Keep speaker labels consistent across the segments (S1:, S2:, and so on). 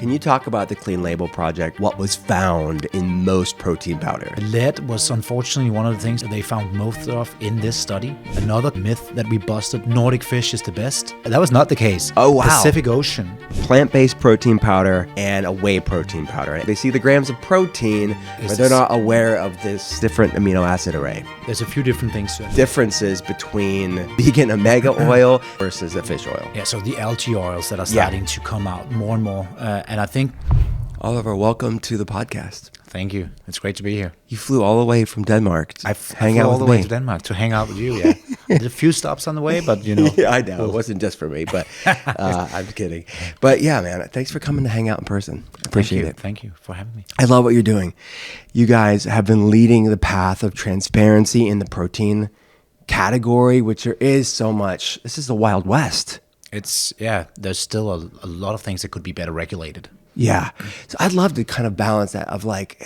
S1: Can you talk about the Clean Label Project? What was found in most protein powder?
S2: Lead was unfortunately one of the things that they found most of in this study. Another myth that we busted, Nordic fish is the best. That was not the case.
S1: Oh, wow.
S2: Pacific Ocean.
S1: Plant-based protein powder and a whey protein powder. They see the grams of protein, but they're not aware of this different amino acid array.
S2: There's a few different things to it.
S1: Differences between vegan omega oil versus a fish oil.
S2: Yeah, so the algae oils that are starting to come out more and more. And I think...
S1: Oliver, welcome to the podcast.
S2: Thank you. It's great to be here.
S1: You flew all the way from Denmark to hang out
S2: all
S1: with
S2: the
S1: me.
S2: way to Denmark to hang out with you, yeah. Did a few stops on the way, but you know.
S1: Yeah, I know. It wasn't just for me, but I'm kidding. But yeah, man, thanks for coming to hang out in person. Appreciate it.
S2: Thank you for having me.
S1: I love what you're doing. You guys have been leading the path of transparency in the protein category, which there is so much. This is the Wild West.
S2: There's still a lot of things that could be better regulated.
S1: Yeah. So I'd love to kind of balance that of like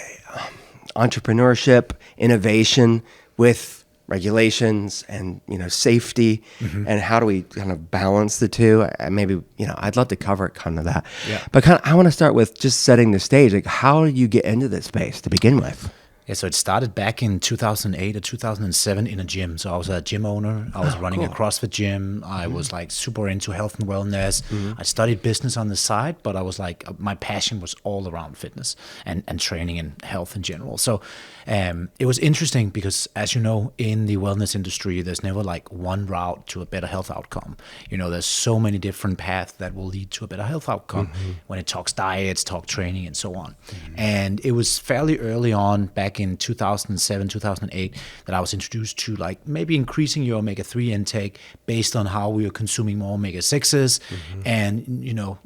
S1: entrepreneurship, innovation with regulations and, safety. Mm-hmm. And how do we kind of balance the two? Maybe, I'd love to cover kind of that. Yeah. But I want to start with just setting the stage. Like, how did you get into this space to begin with?
S2: Yeah, so it started back in 2008 or 2007 in a gym. So I was a gym owner. I was running a CrossFit gym. I was like super into health and wellness. Mm-hmm. I studied business on the side, but I was like, my passion was all around fitness and training and health in general. So it was interesting because, as you know, in the wellness industry, there's never like one route to a better health outcome. There's so many different paths that will lead to a better health outcome when it talks diets, talk training, and so on. Mm-hmm. And it was fairly early on, back in 2007, 2008, that I was introduced to like maybe increasing your omega-3 intake based on how we were consuming more omega-6s. Mm-hmm. And,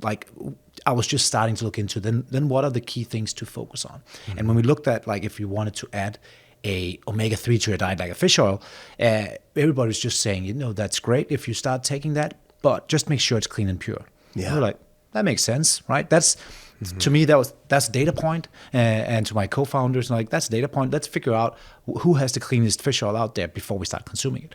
S2: I was just starting to look into then what are the key things to focus on. Mm-hmm. And when we looked at like if you wanted to add a omega-3 to your diet like a fish oil, everybody was just saying, that's great if you start taking that, but just make sure it's clean and pure. Yeah. We're like, that makes sense, right? That's to me, that's a data point, and to my co-founders, like that's a data point. Let's figure out who has the cleanest fish oil out there before we start consuming it.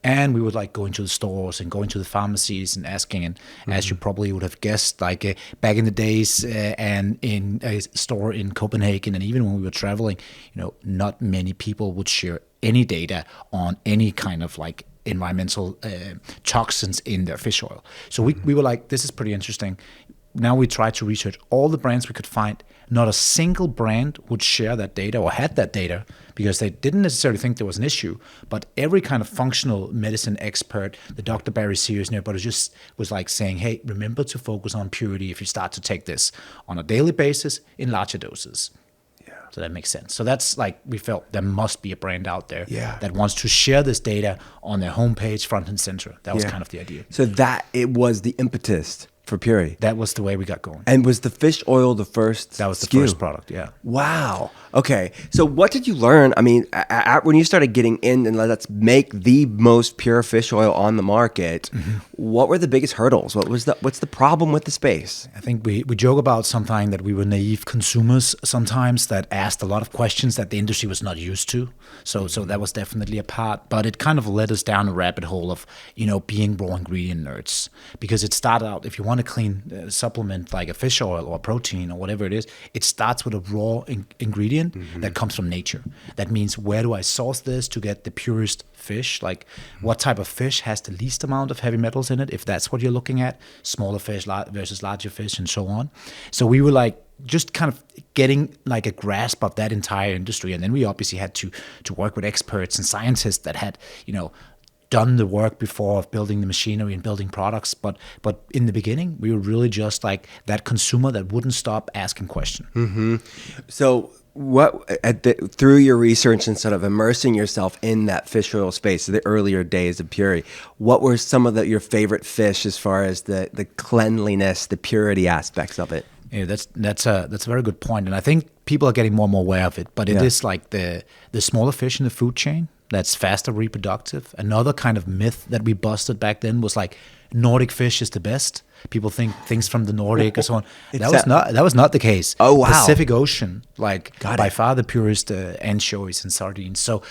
S2: And we would like go into the stores and go into the pharmacies and asking, and as you probably would have guessed, like back in the days and in a store in Copenhagen, and even when we were traveling, not many people would share any data on any kind of like environmental toxins in their fish oil. So we were like, this is pretty interesting. Now we tried to research all the brands we could find. Not a single brand would share that data or had that data because they didn't necessarily think there was an issue. But every kind of functional medicine expert, the Dr. Barry Sears and everybody just was like saying, hey, remember to focus on purity if you start to take this on a daily basis in larger doses. Yeah. So that makes sense. So that's like, we felt there must be a brand out there that wants to share this data on their homepage, front and center. That was kind of the idea.
S1: So it was the impetus for Puori.
S2: That was the way we got going.
S1: And was the fish oil the first
S2: That was the
S1: SKU?
S2: first product, yeah.
S1: Wow. Okay. So what did you learn? I mean, when you started getting in and let's make the most pure fish oil on the market, what were the biggest hurdles? What's the problem with the space?
S2: I think we joke about something that we were naive consumers sometimes that asked a lot of questions that the industry was not used to. So that was definitely a part, but it kind of led us down a rabbit hole of, being raw ingredient nerds. Because it started out, if you want a clean supplement like a fish oil or protein or whatever it is, it starts with a raw ingredient that comes from nature. That means, where do I source this to get the purest fish? Like what type of fish has the least amount of heavy metals in it, if that's what you're looking at, smaller fish versus larger fish and so on. So we were like just kind of getting like a grasp of that entire industry. And then we obviously had to work with experts and scientists that had, done the work before of building the machinery and building products, but in the beginning we were really just like that consumer that wouldn't stop asking questions.
S1: Mm-hmm. So through your research and sort of immersing yourself in that fish oil space, the earlier days of Puori, what were some of your favorite fish as far as the cleanliness, the purity aspects of it?
S2: Yeah, that's a very good point, and I think people are getting more and more aware of it. But it is like the smaller fish in the food chain that's faster reproductive. Another kind of myth that we busted back then was like Nordic fish is the best. People think things from the Nordic or so on. That was not the case.
S1: Oh wow!
S2: Pacific Ocean, by far the purest anchovies and sardines. So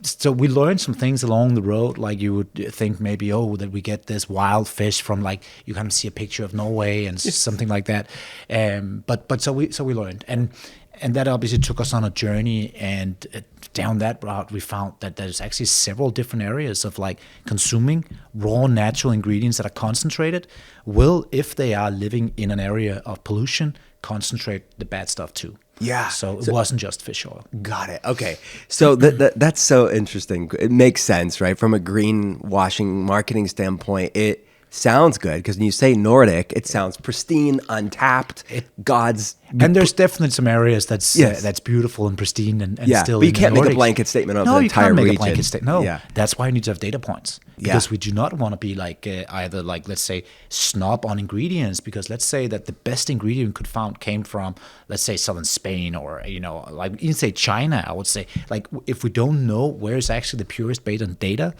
S2: so we learned some things along the road. Like you would think maybe, that we get this wild fish from like you kind of see a picture of Norway and something like that. But so we learned, and that obviously took us on a journey. And down that route, we found that there's actually several different areas of like consuming raw natural ingredients that are concentrated will, if they are living in an area of pollution, concentrate the bad stuff too.
S1: Yeah.
S2: So it wasn't just fish oil.
S1: Got it. Okay. So that's so interesting. It makes sense, right? From a greenwashing marketing standpoint, it sounds good because when you say Nordic, it sounds pristine, untapped.
S2: And there's definitely some areas that's beautiful and pristine and still.
S1: But you can't make a blanket statement of the entire region.
S2: No, you can't make a blanket statement. No, that's why you need to have data points because we do not want to be like either like let's say snob on ingredients because let's say that the best ingredient could found came from let's say southern Spain or like you can say China. I would say like if we don't know where is actually the purest based on data,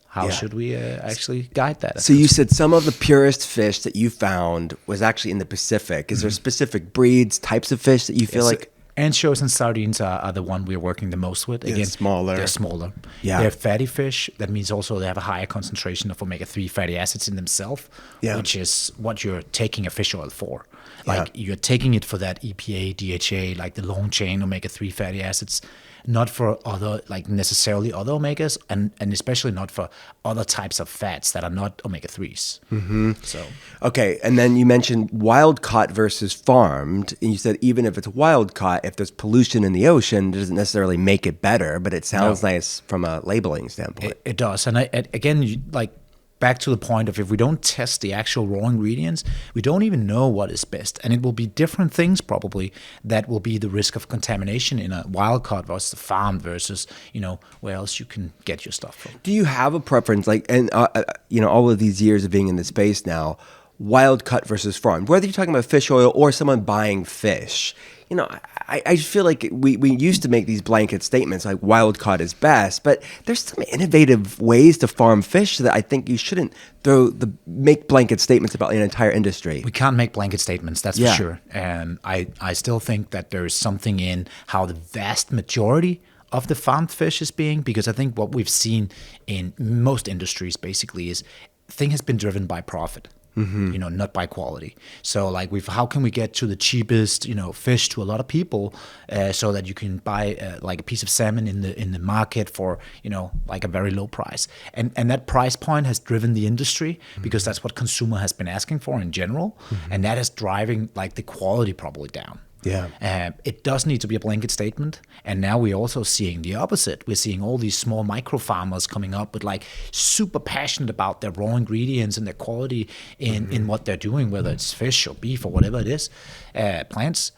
S2: how should we actually guide that?
S1: So you said some of the purest fish that you found was actually in the Pacific. Is there specific breeds, types of fish that you feel like?
S2: Anchovies and sardines are the one we're working the most with. Again,
S1: smaller.
S2: They're smaller.
S1: Yeah.
S2: They're fatty fish. That means also they have a higher concentration of omega-3 fatty acids in themselves, which is what you're taking a fish oil for. Like you're taking it for that EPA, DHA, like the long chain omega-3 fatty acids, not for other, like necessarily other omegas, and especially not for other types of fats that are not omega-3s.
S1: Mm-hmm.
S2: So,
S1: okay, and then you mentioned wild caught versus farmed, and you said even if it's wild caught, if there's pollution in the ocean, it doesn't necessarily make it better, but it sounds nice from a labeling standpoint.
S2: It does, and again, like back to the point of if we don't test the actual raw ingredients, we don't even know what is best. And it will be different things probably that will be the risk of contamination in a wild caught versus a farm versus, where else you can get your stuff from. Do
S1: you have a preference? Like, and, all of these years of being in the space now, wild caught versus farmed, whether you're talking about fish oil or someone buying fish, I feel like we used to make these blanket statements like wild caught is best, but there's some innovative ways to farm fish that I think you shouldn't make blanket statements about an entire industry.
S2: We can't make blanket statements, that's for sure. And I still think that there's something in how the vast majority of the farmed fish is being, because I think what we've seen in most industries basically is thing has been driven by profit. Mm-hmm. Not by quality. So like how can we get to the cheapest, fish to a lot of people so that you can buy like a piece of salmon in the market for, like a very low price. And that price point has driven the industry because that's what consumer has been asking for in general. Mm-hmm. And that is driving like the quality probably down.
S1: Yeah.
S2: It does need to be a blanket statement. And now we're also seeing the opposite. We're seeing all these small micro farmers coming up with like super passionate about their raw ingredients and their quality in what they're doing, whether it's fish or beef or whatever it is, plants.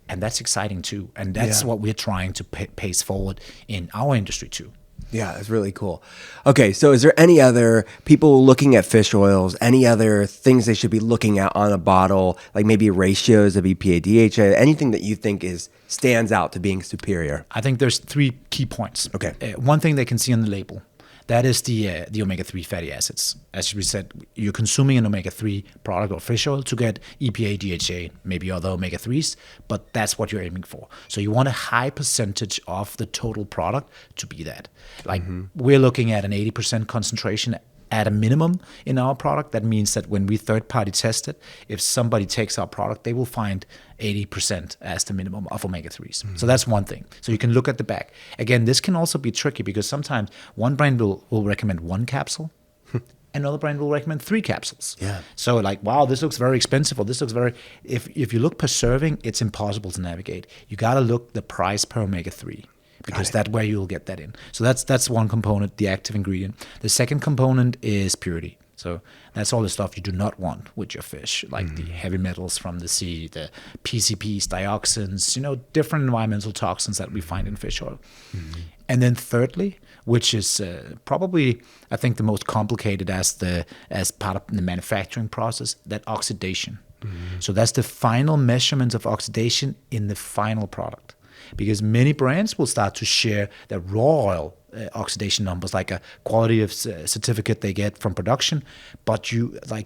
S2: And that's exciting too. And that's what we're trying to pace forward in our industry too.
S1: Yeah, that's really cool. Okay, so is there any other people looking at fish oils, any other things they should be looking at on a bottle, like maybe ratios of EPA, DHA, anything that you think stands out to being superior?
S2: I think there's 3 key points.
S1: Okay.
S2: One thing they can see on the label, that is the omega-3 fatty acids. As we said, you're consuming an omega-3 product or fish oil to get EPA, DHA, maybe other omega-3s, but that's what you're aiming for. So you want a high percentage of the total product to be that. Like we're looking at an 80% concentration at a minimum in our product. That means that when we third-party test it, if somebody takes our product, they will find 80% as the minimum of omega-3s. Mm-hmm. So that's one thing. So you can look at the back. Again, this can also be tricky because sometimes one brand will recommend 1 capsule, another brand will recommend 3 capsules.
S1: Yeah.
S2: So like, wow, this looks very expensive, or this looks very... If you look per serving, it's impossible to navigate. You got to look the price per omega-3. Because that's where you'll get that in. So that's one component, the active ingredient. The second component is purity. So that's all the stuff you do not want with your fish, like the heavy metals from the sea, the PCPs, dioxins, different environmental toxins that we find in fish oil. Mm-hmm. And then thirdly, which is probably, I think, the most complicated as part of the manufacturing process, that oxidation. Mm-hmm. So that's the final measurements of oxidation in the final product. Because many brands will start to share their raw oil oxidation numbers, like a quality of certificate they get from production, but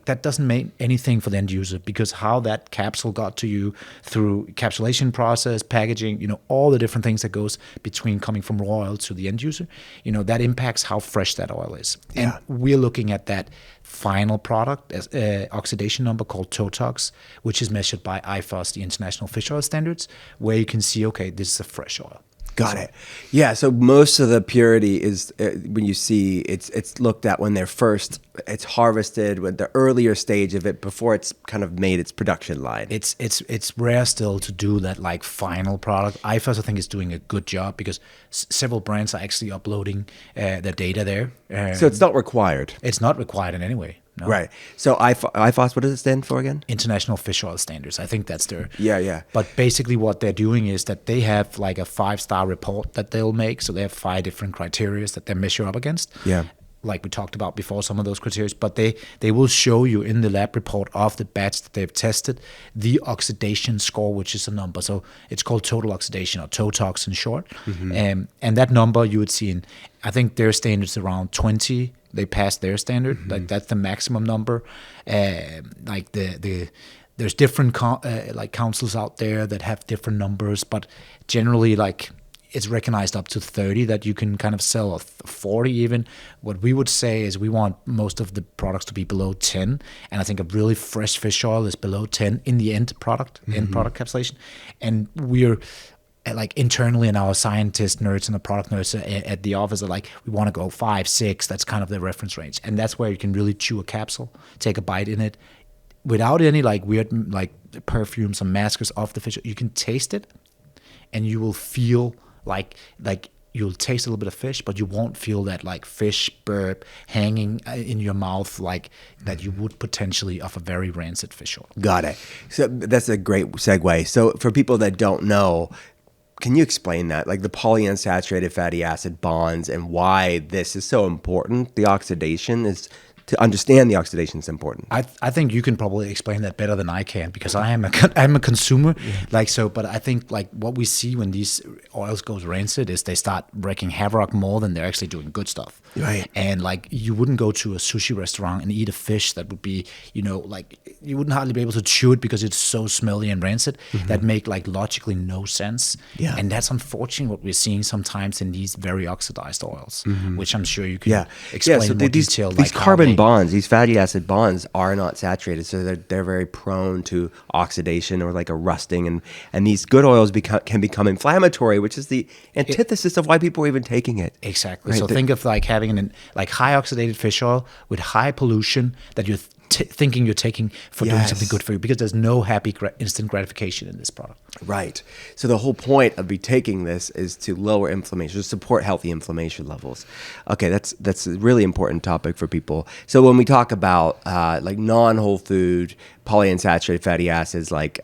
S2: that doesn't mean anything for the end user, because how that capsule got to you through encapsulation process, packaging, all the different things that goes between coming from raw oil to the end user, that impacts how fresh that oil is. And we're looking at that final product as oxidation number called TOTOX, which is measured by IFOS, the International Fish Oil Standards, where you can see, okay, this is a fresh oil.
S1: Got it. Yeah. So most of the purity is when you see it's looked at when it's harvested, with the earlier stage of it before it's kind of made its production line.
S2: It's rare still to do that like final product. IFOS, I think, is doing a good job because several brands are actually uploading their data there.
S1: So it's not required.
S2: It's not required in any way. No.
S1: Right. So IFOS, what does it stand for again?
S2: International Fish Oil Standards. I think that's their...
S1: Yeah.
S2: But basically what they're doing is that they have like a 5-star report that they'll make. So they have 5 different criteria that they measure up against.
S1: Yeah.
S2: Like we talked about before, some of those criteria. But they will show you in the lab report of the batch that they've tested the oxidation score, which is a number. So it's called total oxidation, or TOTOX in short. Mm-hmm. And that number you would see in, I think their standards around 20. They passed their standard. Mm-hmm. Like that's the maximum number. Like there's different councils out there that have different numbers, but generally like it's recognized up to 30 that you can kind of sell, or 40 even. What we would say is we want most of the products to be below 10, and I think a really fresh fish oil is below 10 in the end product capsulation. And we're like internally, and our scientists, nerds, and the product nerds at the office are like, we want to go 5, 6. That's kind of the reference range, and that's where you can really chew a capsule, take a bite in it, without any like weird like perfumes or maskers off the fish. You can taste it, and you will feel like you'll taste a little bit of fish, but you won't feel that like fish burp hanging in your mouth like that you would potentially of a very rancid fish oil.
S1: Got it. So that's a great segue. So for people that don't know, can you explain that, like the polyunsaturated fatty acid bonds, and why this is so important? The oxidation is, to understand the oxidation is important.
S2: I think you can probably explain that better than I can, because I'm a consumer, But I think like what we see when these oils goes rancid is they start wreaking havoc more than they're actually doing good stuff.
S1: Right.
S2: And like you wouldn't go to a sushi restaurant and eat a fish that would be, like you wouldn't hardly be able to chew it because it's so smelly and rancid. Mm-hmm. That make like logically no sense. Yeah. And that's unfortunately what we're seeing sometimes in these very oxidized oils, which I'm sure you can explain
S1: so
S2: more detail.
S1: These carbon bonds, these fatty acid bonds are not saturated, so they're very prone to oxidation or like a rusting, and these good oils can become inflammatory, which is the antithesis of why people are even taking it.
S2: Exactly. Right? So think of like having like high oxidated fish oil with high pollution that you're thinking you're taking for doing something good for you, because there's no happy instant gratification in this product.
S1: Right. So the whole point of taking this is to lower inflammation, to support healthy inflammation levels. Okay, that's a really important topic for people. So when we talk about like non-whole food polyunsaturated fatty acids, like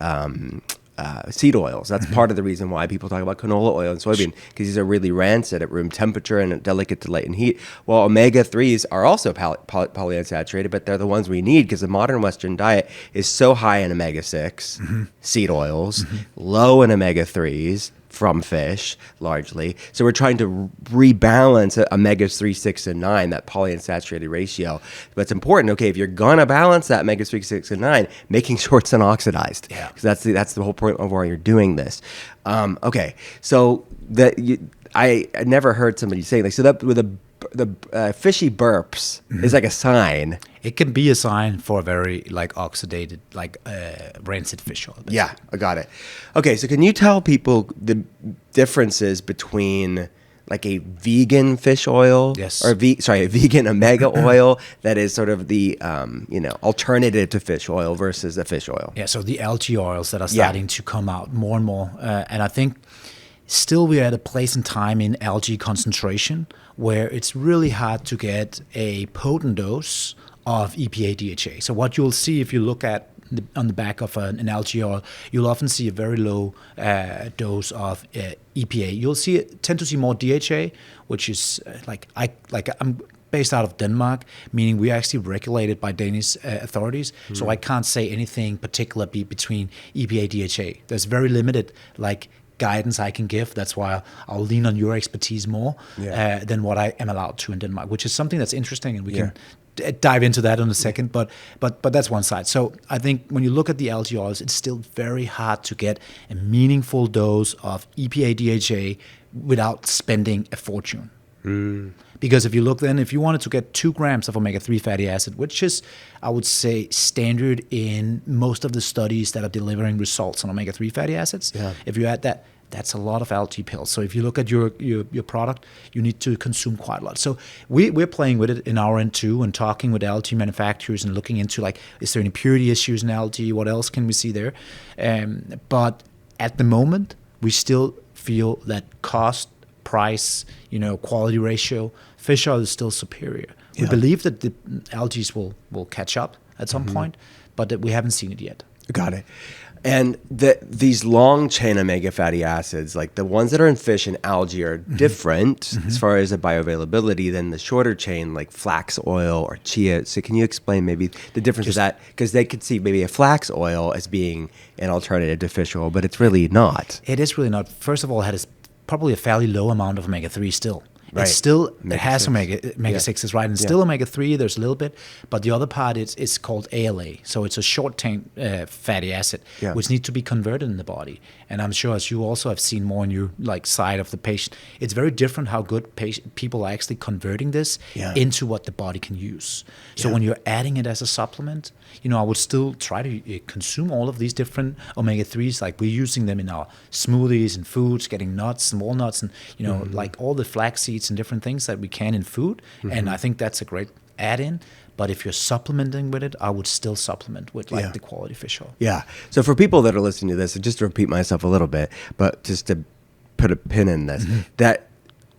S1: seed oils, that's part of the reason why people talk about canola oil and soybean, because these are really rancid at room temperature and delicate to light and heat. Well, omega-3s are also polyunsaturated, but they're the ones we need because the modern Western diet is so high in omega-6 seed oils, low in omega-3s from fish largely. So we're trying to rebalance omega-3, 6, and 9, that polyunsaturated ratio. But it's important, okay, if you're going to balance that omega-3, 6, and 9, making sure it's unoxidized. Yeah. Because that's the whole point of why you're doing this. Okay, so I never heard somebody say, like, so that with the fishy burps is like a sign.
S2: It can be a sign for a very like oxidated, like rancid fish oil. Basically.
S1: Yeah, I got it. Okay, so can you tell people the differences between like a vegan fish oil, or a vegan omega oil that is sort of the alternative to fish oil versus a fish oil?
S2: Yeah, so the algae oils that are starting to come out more and more, and I think still we're at a place and time in algae concentration where it's really hard to get a potent dose of EPA DHA. So what you'll see if you look at on the back of an algae oil, you'll often see a very low dose of EPA. You'll tend to see more DHA, which is I'm based out of Denmark, meaning we are actually regulated by Danish authorities. So I can't say anything particular between EPA DHA. There's very limited like guidance I can give. That's why I'll lean on your expertise more than what I am allowed to in Denmark, which is something that's interesting, and we can dive into that in a second. But that's one side. So I think when you look at the algae oils, it's still very hard to get a meaningful dose of EPA DHA without spending a fortune. Because if you look then, if you wanted to get 2 grams of omega-3 fatty acid, which is, I would say, standard in most of the studies that are delivering results on omega-3 fatty acids, if you add that, that's a lot of algae pills. So if you look at your product, you need to consume quite a lot. So we're playing with it in our end too, and talking with algae manufacturers and looking into, like, is there any purity issues in algae? What else can we see there? But at the moment, we still feel that cost, price, quality ratio, fish oil is still superior. We believe that the algae will catch up at some point, but that we haven't seen it yet.
S1: Got it. And these long chain omega fatty acids, like the ones that are in fish and algae, are different as far as the bioavailability than the shorter chain, like flax oil or chia. So can you explain maybe the difference of that? Because they could see maybe a flax oil as being an alternative to fish oil, but it's really not.
S2: It is really not. First of all, it has probably a fairly low amount of omega-3 still.
S1: Right.
S2: It's still, it has omega-6s, right? And still omega-3, there's a little bit. But the other part is called ALA. So it's a short-chain fatty acid, which needs to be converted in the body. And I'm sure, as you also have seen more on your side of the patient, it's very different how good people are actually converting this into what the body can use. So when you're adding it as a supplement, I would still try to consume all of these different omega-3s, like we're using them in our smoothies and foods, getting nuts and walnuts and, like all the flax seeds and different things that we can in food. And I think that's a great add-in. But if you're supplementing with it, I would still supplement with the quality fish oil.
S1: Yeah. So for people that are listening to this, and just to repeat myself a little bit, but just to put a pin in this, that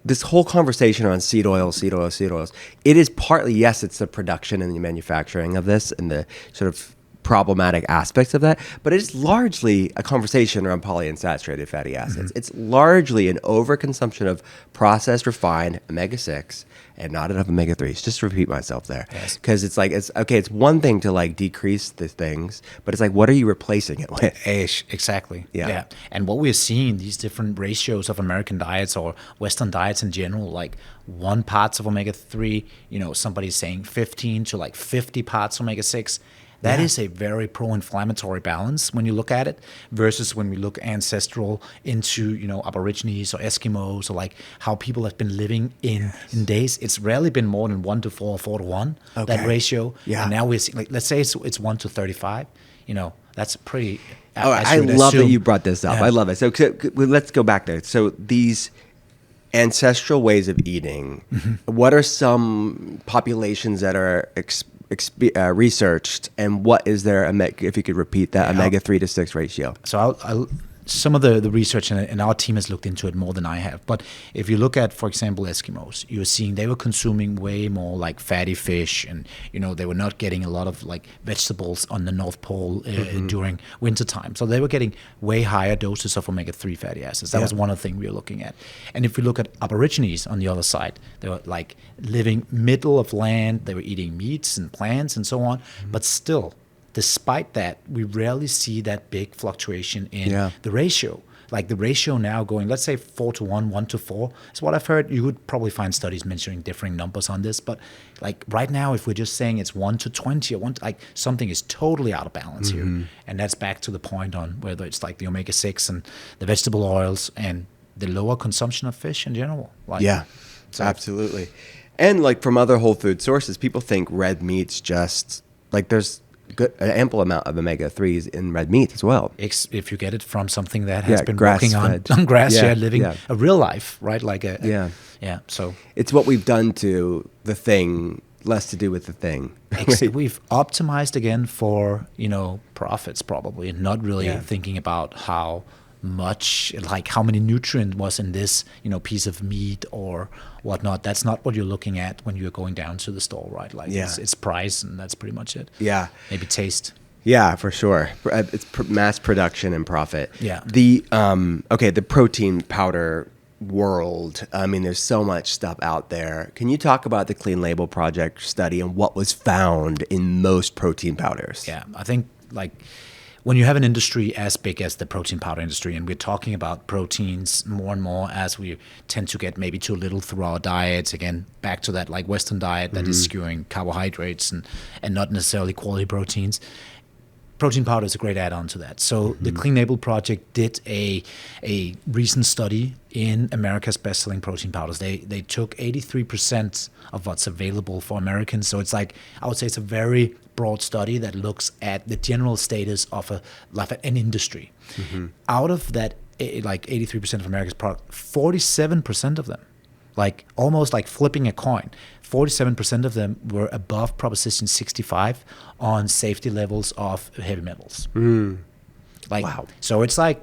S1: this whole conversation on seed oils, it is partly, yes, it's the production and the manufacturing of this and the sort of problematic aspects of that, but it's largely a conversation around polyunsaturated fatty acids. It's largely an overconsumption of processed, refined omega-6 and not enough omega-3s. Just to repeat myself there. Because it's like, it's one thing to like decrease the things, but it's like, what are you replacing it with?
S2: Exactly. Yeah. And what we're seeing, these different ratios of American diets or Western diets in general, like 1 parts of omega-3, somebody's saying 15 to like 50 parts omega-6. That is a very pro-inflammatory balance when you look at it, versus when we look ancestral into, Aborigines or Eskimos, or like how people have been living in days. It's rarely been more than 1 to 4 or 4 to 1, that ratio. Yeah. And now we're seeing, like, let's say it's 1 to 35, that's pretty...
S1: I love that you brought this up. I love it. So let's go back there. So these ancestral ways of eating, what are some populations that are researched, and what is their, if you could repeat that, omega-3 to 6 ratio?
S2: So I'll some of the research, and our team has looked into it more than I have, but if you look at, for example, Eskimos, you're seeing they were consuming way more like fatty fish, and they were not getting a lot of like vegetables on the North Pole during wintertime. So they were getting way higher doses of omega-3 fatty acids. That was one of the things we were looking at. And if you look at Aborigines on the other side, they were like living middle of land, they were eating meats and plants and so on, but still, despite that, we rarely see that big fluctuation in the ratio. Like the ratio now going, let's say 4 to 1, 1 to 4 is what I've heard. You would probably find studies mentioning differing numbers on this, but like right now, if we're just saying it's 1 to 20 or something is totally out of balance here. And that's back to the point on whether it's like the omega-6 and the vegetable oils and the lower consumption of fish in general.
S1: So absolutely. And like from other whole food sources, people think red meat's just like there's an ample amount of omega-3s in red meat as well.
S2: If you get it from something that has been working on grass, living a real life, right? Like so
S1: it's what we've done to the thing, less to do with the thing.
S2: We've optimized again for profits probably, and not really thinking about how much, like how many nutrients was in this piece of meat or whatnot. That's not what you're looking at when you're going down to the store, right? Like it's price, and that's pretty much it. Maybe taste.
S1: For sure. It's mass production and profit.
S2: The
S1: protein powder world, I mean, there's so much stuff out there. Can you talk about the Clean Label Project study and what was found in most protein powders?
S2: I think like when you have an industry as big as the protein powder industry, and we're talking about proteins more and more as we tend to get maybe too little through our diets, again, back to that like Western diet that is skewing carbohydrates and not necessarily quality proteins. Protein powder is a great add-on to that. So the Clean Label Project did a recent study in America's best-selling protein powders. They took 83% of what's available for Americans. So it's like, I would say it's a very broad study that looks at the general status of an industry. Out of that, like 83% of America's product, 47% of them, like almost like flipping a coin, 47% of them were above Proposition 65 on safety levels of heavy metals. Like, wow. So it's like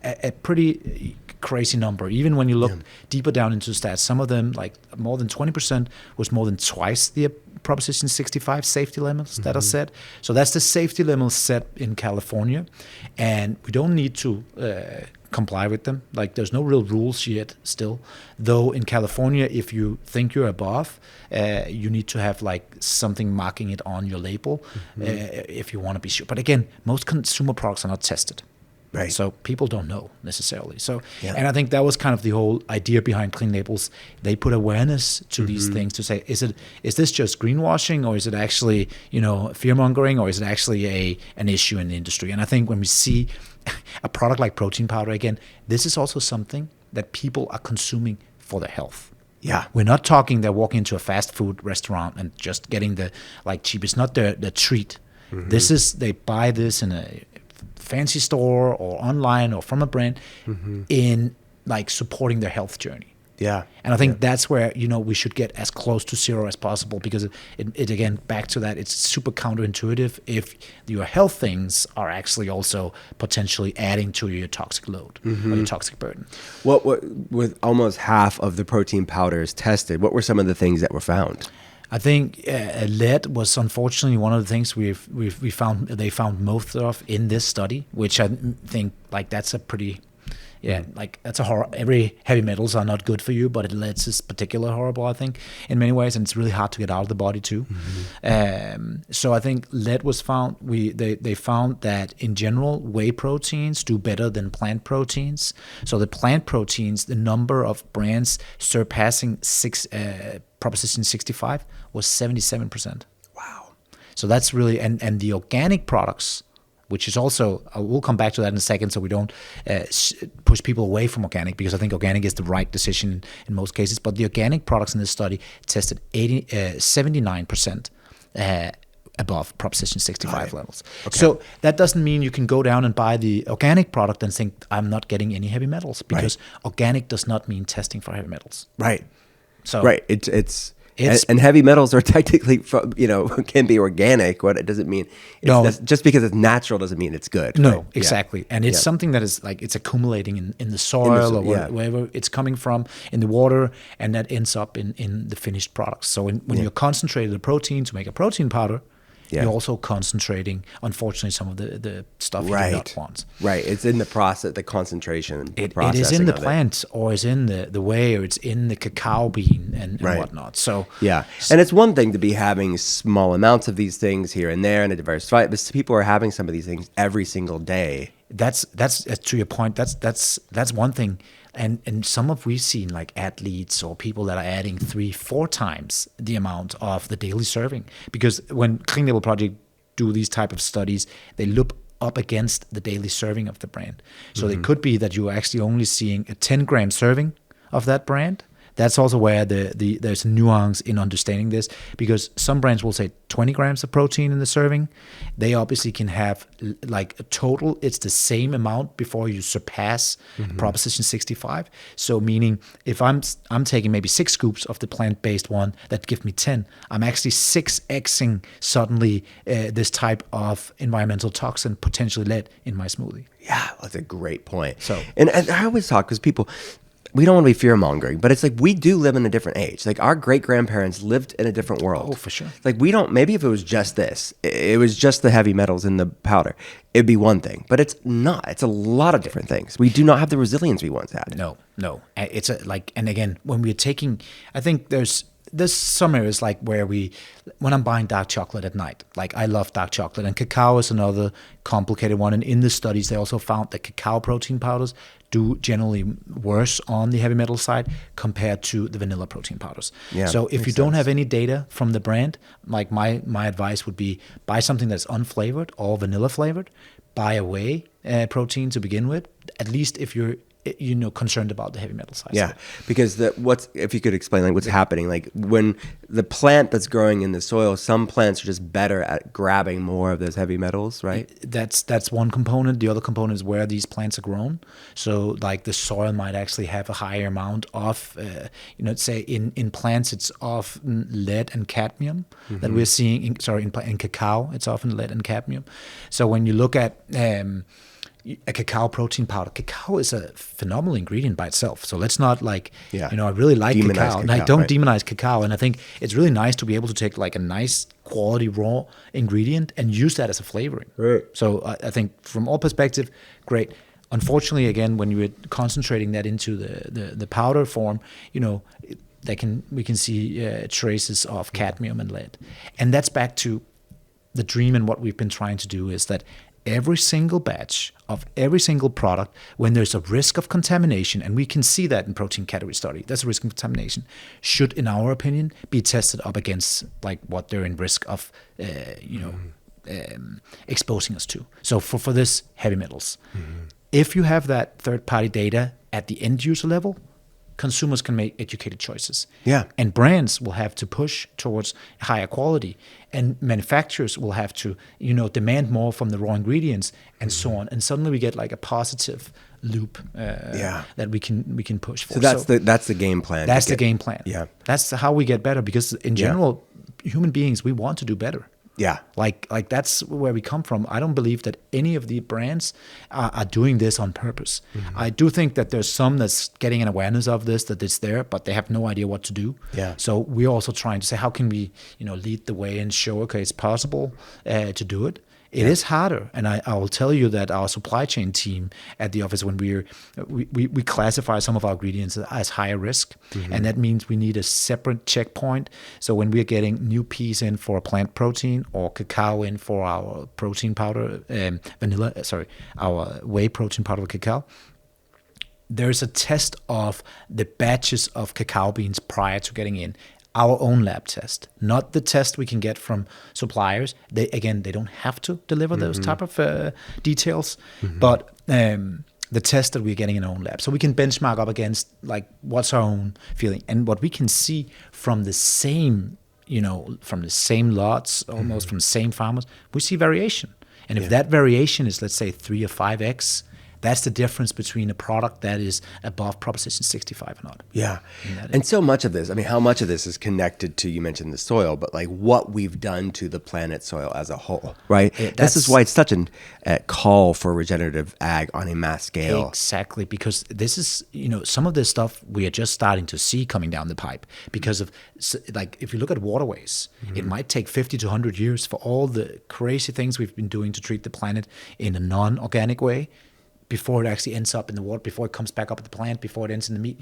S2: a pretty crazy number. Even when you look deeper down into stats, some of them, like more than 20%, was more than twice the Proposition 65 safety limits that are set. So that's the safety limits set in California, and we don't need to comply with them. Like, there's no real rules yet still, though in California, if you think you're above, you need to have like something marking it on your label if you want to be sure. But again, most consumer products are not tested.
S1: Right.
S2: So people don't know necessarily. So, and I think that was kind of the whole idea behind Clean Labels. They put awareness to these things to say, is this just greenwashing, or is it actually, fear mongering, or is it actually an issue in the industry? And I think when we see a product like protein powder, again, this is also something that people are consuming for their health.
S1: Yeah.
S2: We're not talking they're walking into a fast food restaurant and just getting the cheap. It's not the treat. This is, they buy this in a fancy store or online or from a brand in like supporting their health journey.
S1: Yeah.
S2: And I think that's where, we should get as close to zero as possible, because it again, back to that, it's super counterintuitive if your health things are actually also potentially adding to your toxic load or your toxic burden.
S1: What with almost half of the protein powders tested, what were some of the things that were found?
S2: I think lead was unfortunately one of the things they found most of in this study, which I think like that's a pretty, that's a horror. Every heavy metals are not good for you, but lead is particularly horrible, I think, in many ways, and it's really hard to get out of the body too. So I think lead was found. They found that in general, whey proteins do better than plant proteins. So the plant proteins, the number of brands surpassing Proposition 65 was 77%.
S1: Wow.
S2: So that's really, and the organic products, which is also, we'll come back to that in a second so we don't push people away from organic, because I think organic is the right decision in most cases. But the organic products in this study tested 79% above Proposition 65 levels. Okay. So that doesn't mean you can go down and buy the organic product and think, I'm not getting any heavy metals, because organic does not mean testing for heavy metals.
S1: Right.
S2: So
S1: it's and heavy metals are technically can be organic. What it doesn't mean just because it's natural doesn't mean it's good.
S2: No,
S1: right?
S2: exactly. And it's something that is like, it's accumulating in the soil or wherever it's coming from, in the water, and that ends up in the finished products. So when you're concentrated the protein to make a protein powder, you're also concentrating, unfortunately, some of the stuff you do not want.
S1: Right. It's in the process, the concentration.
S2: It is in the plant, or it's in the whey, or it's in the cacao bean and whatnot. So
S1: and it's one thing to be having small amounts of these things here and there in a diversified, but people are having some of these things every single day.
S2: That's to your point. That's one thing. And some of we've seen like athletes or people that are adding 3-4 times the amount of the daily serving, because when Clean Label Project do these type of studies, they look up against the daily serving of the brand. So it could be that you're actually only seeing a 10-gram serving of that brand. That's also where there's a nuance in understanding this, because some brands will say 20 grams of protein in the serving. They obviously can have like a total, it's the same amount before you surpass Proposition 65. So meaning if I'm taking maybe 6 scoops of the plant-based one that give me 10, I'm actually 6xing suddenly this type of environmental toxin, potentially lead, in my smoothie.
S1: Yeah, that's a great point.
S2: So,
S1: and I always talk, because people, we don't want to be fear-mongering, but it's like we do live in a different age. Like our great-grandparents lived in a different world.
S2: Oh, for sure.
S1: Like we don't, maybe if it was just this, it was just the heavy metals in the powder, it'd be one thing. But it's not. It's a lot of different things. We do not have the resilience we once had.
S2: No. It's and again, when we're taking, I think there's there's some areas like when I'm buying dark chocolate at night, like I love dark chocolate, and cacao is another complicated one. And in the studies, they also found that cacao protein powders do generally worse on the heavy metal side compared to the vanilla protein powders.
S1: Yeah,
S2: so if you
S1: makes
S2: don't
S1: sense.
S2: have any data from the brand, like my advice would be buy something that's unflavored or vanilla flavored, buy a whey protein to begin with, at least if you're concerned about the heavy metal side.
S1: Yeah, because if you could explain like what's happening, like when the plant that's growing in the soil, some plants are just better at grabbing more of those heavy metals, right?
S2: That's one component. The other component is where these plants are grown. So like the soil might actually have a higher amount of, say in plants it's often lead and cadmium that we're seeing. In cacao it's often lead and cadmium. So when you look at a cacao protein powder. Cacao is a phenomenal ingredient by itself. So let's not I really like cacao. And I don't demonize cacao. And I think it's really nice to be able to take like a nice quality raw ingredient and use that as a flavoring.
S1: Right.
S2: So I think from all perspective, great. Unfortunately, again, when you're concentrating that into the powder form, we can see traces of cadmium and lead. And that's back to the dream, and what we've been trying to do is that every single batch of every single product, when there's a risk of contamination, and we can see that in protein category study, there's a risk of contamination, should, in our opinion, be tested up against like what they're in risk of, exposing us to. So for this, heavy metals. If you have that third-party data at the end user level, consumers can make educated choices.
S1: Yeah.
S2: And brands will have to push towards higher quality, and manufacturers will have to, demand more from the raw ingredients and so on. And suddenly we get like a positive loop that we can push for.
S1: So that's the game plan.
S2: That's the game plan.
S1: Yeah.
S2: That's how we get better, because in general, human beings, we want to do better.
S1: Yeah.
S2: Like that's where we come from. I don't believe that any of the brands are doing this on purpose. I do think that there's some that's getting an awareness of this, that it's there, but they have no idea what to do.
S1: Yeah.
S2: So we're also trying to say, how can we, lead the way and show, okay, it's possible to do it. It is harder, and I will tell you that our supply chain team at the office, when we classify some of our ingredients as higher risk, and that means we need a separate checkpoint. So when we're getting new peas in for a plant protein, or cacao in for our protein powder, our whey protein powder with cacao, there's a test of the batches of cacao beans prior to getting in. Our own lab test, not the test we can get from suppliers. They don't have to deliver those type of details, but the test that we're getting in our own lab, so we can benchmark up against like what's our own feeling, and what we can see from the same, from the same lots, almost from the same farmers, we see variation. And if that variation is, let's say, 3 or 5x, that's the difference between a product that is above Proposition 65 or not.
S1: Yeah. And so much of this, how much of this is connected to, you mentioned the soil, but like what we've done to the planet soil as a whole, right? This is why it's such a call for regenerative ag on a mass scale.
S2: Exactly, because this is, some of this stuff we are just starting to see coming down the pipe because of, like, if you look at waterways, it might take 50 to 100 years for all the crazy things we've been doing to treat the planet in a non-organic way before it actually ends up in the water, before it comes back up at the plant, before it ends in the meat.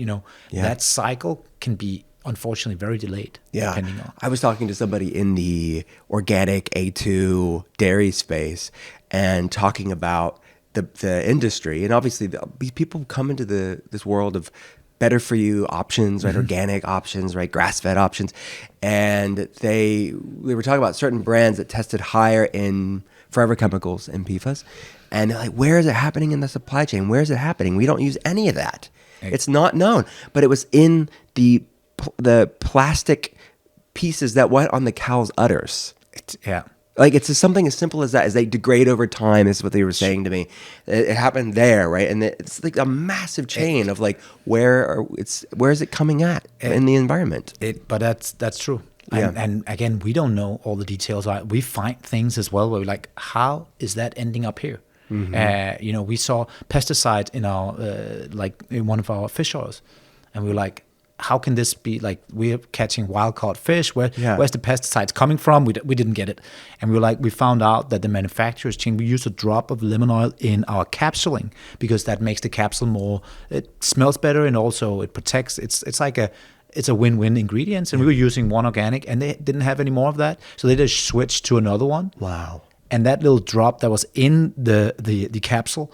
S2: That cycle can be, unfortunately, very delayed.
S1: Yeah.
S2: Depending on.
S1: I was talking to somebody in the organic A2 dairy space and talking about the industry. And obviously, these people come into this world of better for you options, right? Organic options, right? Grass-fed options. And they were talking about certain brands that tested higher in forever chemicals and PFAS. And they're like, where is it happening in the supply chain? Where is it happening? We don't use any of that. It's not known. But it was in the plastic pieces that went on the cow's udders. Like, it's just something as simple as that, as they degrade over time, is what they were saying to me. It happened there, right? And it's like a massive chain of like, where is it coming at in the environment?
S2: But that's true.
S1: Yeah.
S2: And again, we don't know all the details. We find things as well where we're like, how is that ending up here? We saw pesticides in our in one of our fish oils, and we were like, how can this be? Like, we're catching wild caught fish. Where's the pesticides coming from? We didn't get it, and we found out that the manufacturers change. We use a drop of lemon oil in our capsuling because that makes the capsule more. It smells better, and also it protects. It's like it's a win-win ingredients, and we were using one organic, and they didn't have any more of that, so they just switched to another one.
S1: Wow.
S2: And that little drop that was in the capsule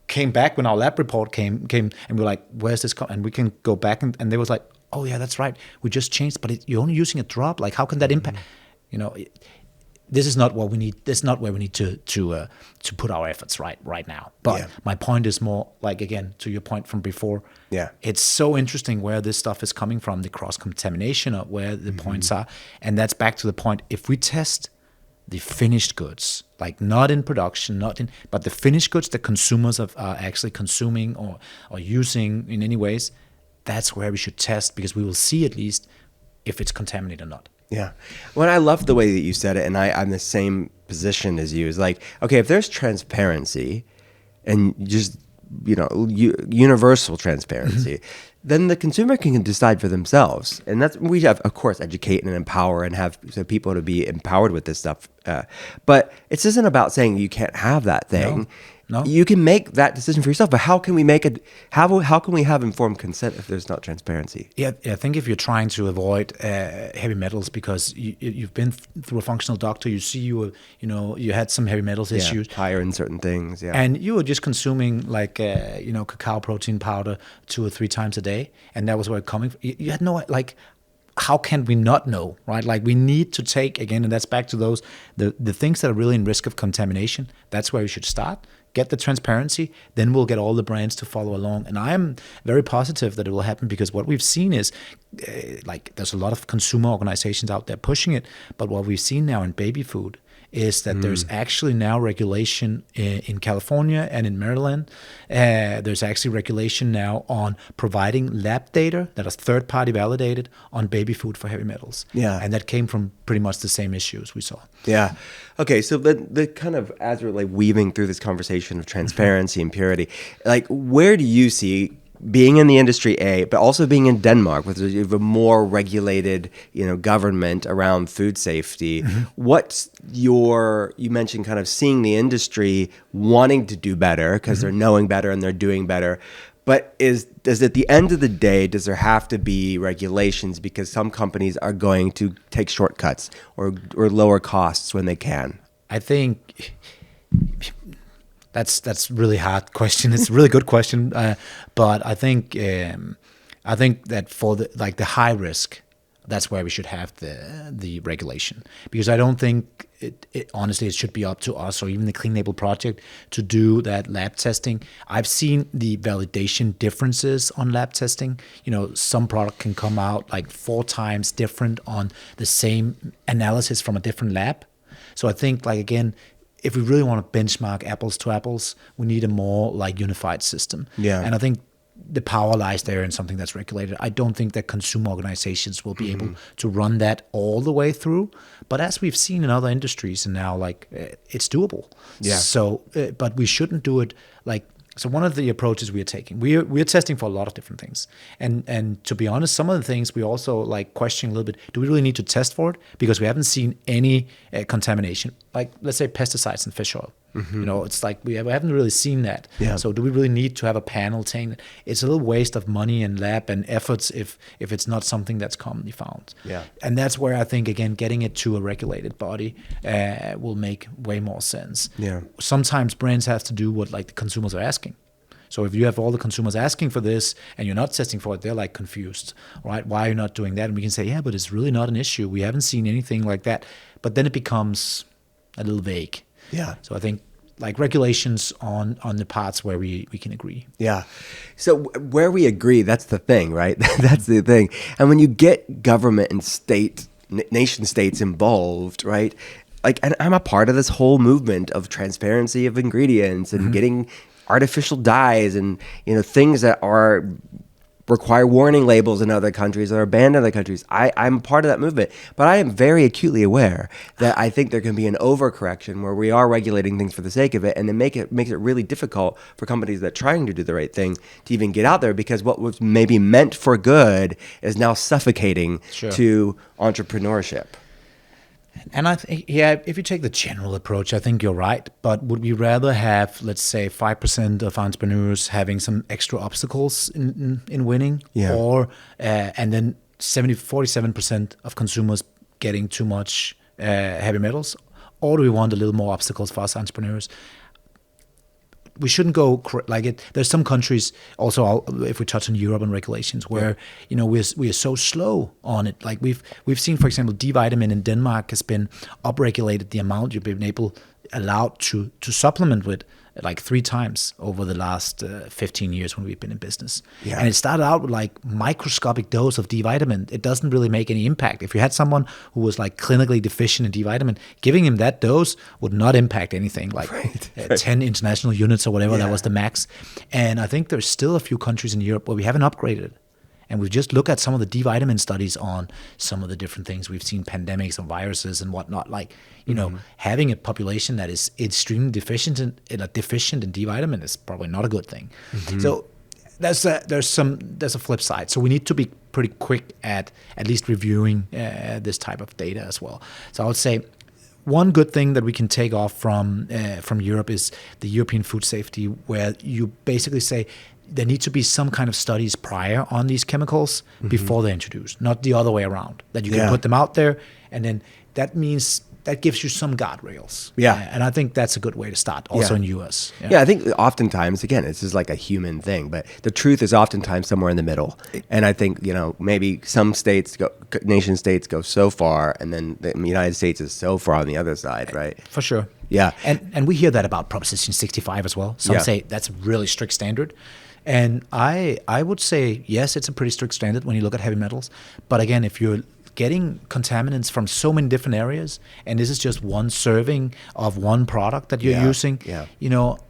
S2: came back when our lab report came, and we were like, "Where's this?" And we can go back, and they was like, "Oh yeah, that's right. We just changed, but you're only using a drop. Like, how can that impact?" You know, this is not what we need. This is not where we need to put our efforts right now. But my point is more like, again, to your point from before.
S1: Yeah,
S2: it's so interesting where this stuff is coming from, the cross contamination of where the points are, and that's back to the point. If we test the finished goods, like not in production, but the finished goods that consumers are actually consuming or using in any ways, that's where we should test, because we will see at least if it's contaminated or not.
S1: Yeah. Well, I love the way that you said it, and I'm the same position as you. Is like, okay, if there's transparency and just, universal transparency, then the consumer can decide for themselves. And that's, we have, of course, educate and empower and have people to be empowered with this stuff. But it isn't about saying you can't have that thing. No. You can make that decision for yourself, but how can we make it? How can we have informed consent if there's not transparency?
S2: Yeah, I think if you're trying to avoid heavy metals because you've been through a functional doctor, you see you had some heavy metals issues,
S1: higher in certain things,
S2: and you were just consuming like cacao protein powder 2 or 3 times a day, and that was where it coming from. You had no like. How can we not know, right? Like, we need to take, again, and that's back to those, the things that are really in risk of contamination. That's where we should start. Get the transparency, then we'll get all the brands to follow along. And I am very positive that it will happen, because what we've seen is, there's a lot of consumer organizations out there pushing it, but what we've seen now in baby food is that there's actually now regulation in California and in Maryland. There's actually regulation now on providing lab data that is third-party validated on baby food for heavy metals.
S1: Yeah.
S2: And that came from pretty much the same issues we saw.
S1: Yeah. Okay, so the kind of, as we're like weaving through this conversation of transparency and purity, like, where do you see, being in the industry, but also being in Denmark with a more regulated, government around food safety, what's you mentioned kind of seeing the industry wanting to do better because they're knowing better and they're doing better. But does at the end of the day, does there have to be regulations because some companies are going to take shortcuts or lower costs when they can?
S2: I think that's really hard question. It's a really good question, but I think that for the high risk, that's where we should have the regulation, because I don't think honestly it should be up to us or even the Clean Label Project to do that lab testing. I've seen the validation differences on lab testing. Some product can come out like 4 times different on the same analysis from a different lab. So I think, like, again, if we really want to benchmark apples to apples, we need a more like unified system.
S1: Yeah.
S2: And I think the power lies there in something that's regulated. I don't think that consumer organizations will be able to run that all the way through. But as we've seen in other industries, and now it's doable.
S1: Yeah.
S2: So, but we shouldn't do it like. So one of the approaches we are taking, we are testing for a lot of different things, and to be honest, some of the things we also like questioning a little bit. Do we really need to test for it? Because we haven't seen any contamination, like let's say pesticides in fish oil. It's like we haven't really seen that.
S1: Yeah.
S2: So do we really need to have a panel saying that? It's a little waste of money and lab and efforts if it's not something that's commonly found.
S1: Yeah.
S2: And that's where I think, again, getting it to a regulated body will make way more sense.
S1: Yeah.
S2: Sometimes brands have to do what like the consumers are asking. So if you have all the consumers asking for this and you're not testing for it, they're like confused, right? Why are you not doing that? And we can say, yeah, but it's really not an issue. We haven't seen anything like that. But then it becomes a little vague.
S1: Yeah.
S2: So I think like regulations on the parts where we can agree.
S1: Yeah. So where we agree, that's the thing, right? That's the thing. And when you get government and nation states involved, right? Like, and I'm a part of this whole movement of transparency of ingredients and getting artificial dyes and, things that require warning labels in other countries that are banned in other countries. I'm part of that movement, but I am very acutely aware that I think there can be an overcorrection where we are regulating things for the sake of it, and it makes it really difficult for companies that are trying to do the right thing to even get out there, because what was maybe meant for good is now suffocating to entrepreneurship.
S2: And I think, if you take the general approach, I think you're right. But would we rather have, let's say, 5% of entrepreneurs having some extra obstacles in winning,
S1: Yeah.
S2: or and then 47% of consumers getting too much heavy metals, or do we want a little more obstacles for us entrepreneurs? We shouldn't go like it. There's some countries also, if we touch on Europe and regulations, where we are so slow on it. Like we've seen, for example, D vitamin in Denmark has been upregulated the amount you've been allowed to supplement with like 3 times over the last 15 years when we've been in business.
S1: Yeah.
S2: And it started out with like microscopic dose of D vitamin. It doesn't really make any impact. If you had someone who was like clinically deficient in D vitamin, giving him that dose would not impact anything, like 10 international units or whatever. That was the max. And I think there's still a few countries in Europe where we haven't upgraded. And we've just looked at some of the D vitamin studies on some of the different things. We've seen pandemics and viruses and whatnot. Like, having a population that is extremely deficient in D vitamin is probably not a good thing. So there's a flip side. So we need to be pretty quick at least reviewing this type of data as well. So I would say one good thing that we can take off from Europe is the European food safety, where you basically say there need to be some kind of studies prior on these chemicals before they're introduced, not the other way around, that you can put them out there, and then that means that gives you some guardrails. And I think that's a good way to start also in US.
S1: I think oftentimes, again, this is like a human thing, but the truth is oftentimes somewhere in the middle. And I think, maybe some nation states go so far, and then the United States is so far on the other side, right?
S2: For sure.
S1: Yeah.
S2: And we hear that about Proposition 65 as well. Some say that's a really strict standard. And I would say, yes, it's a pretty strict standard when you look at heavy metals. But again, if you're getting contaminants from so many different areas, and this is just one serving of one product that you're using,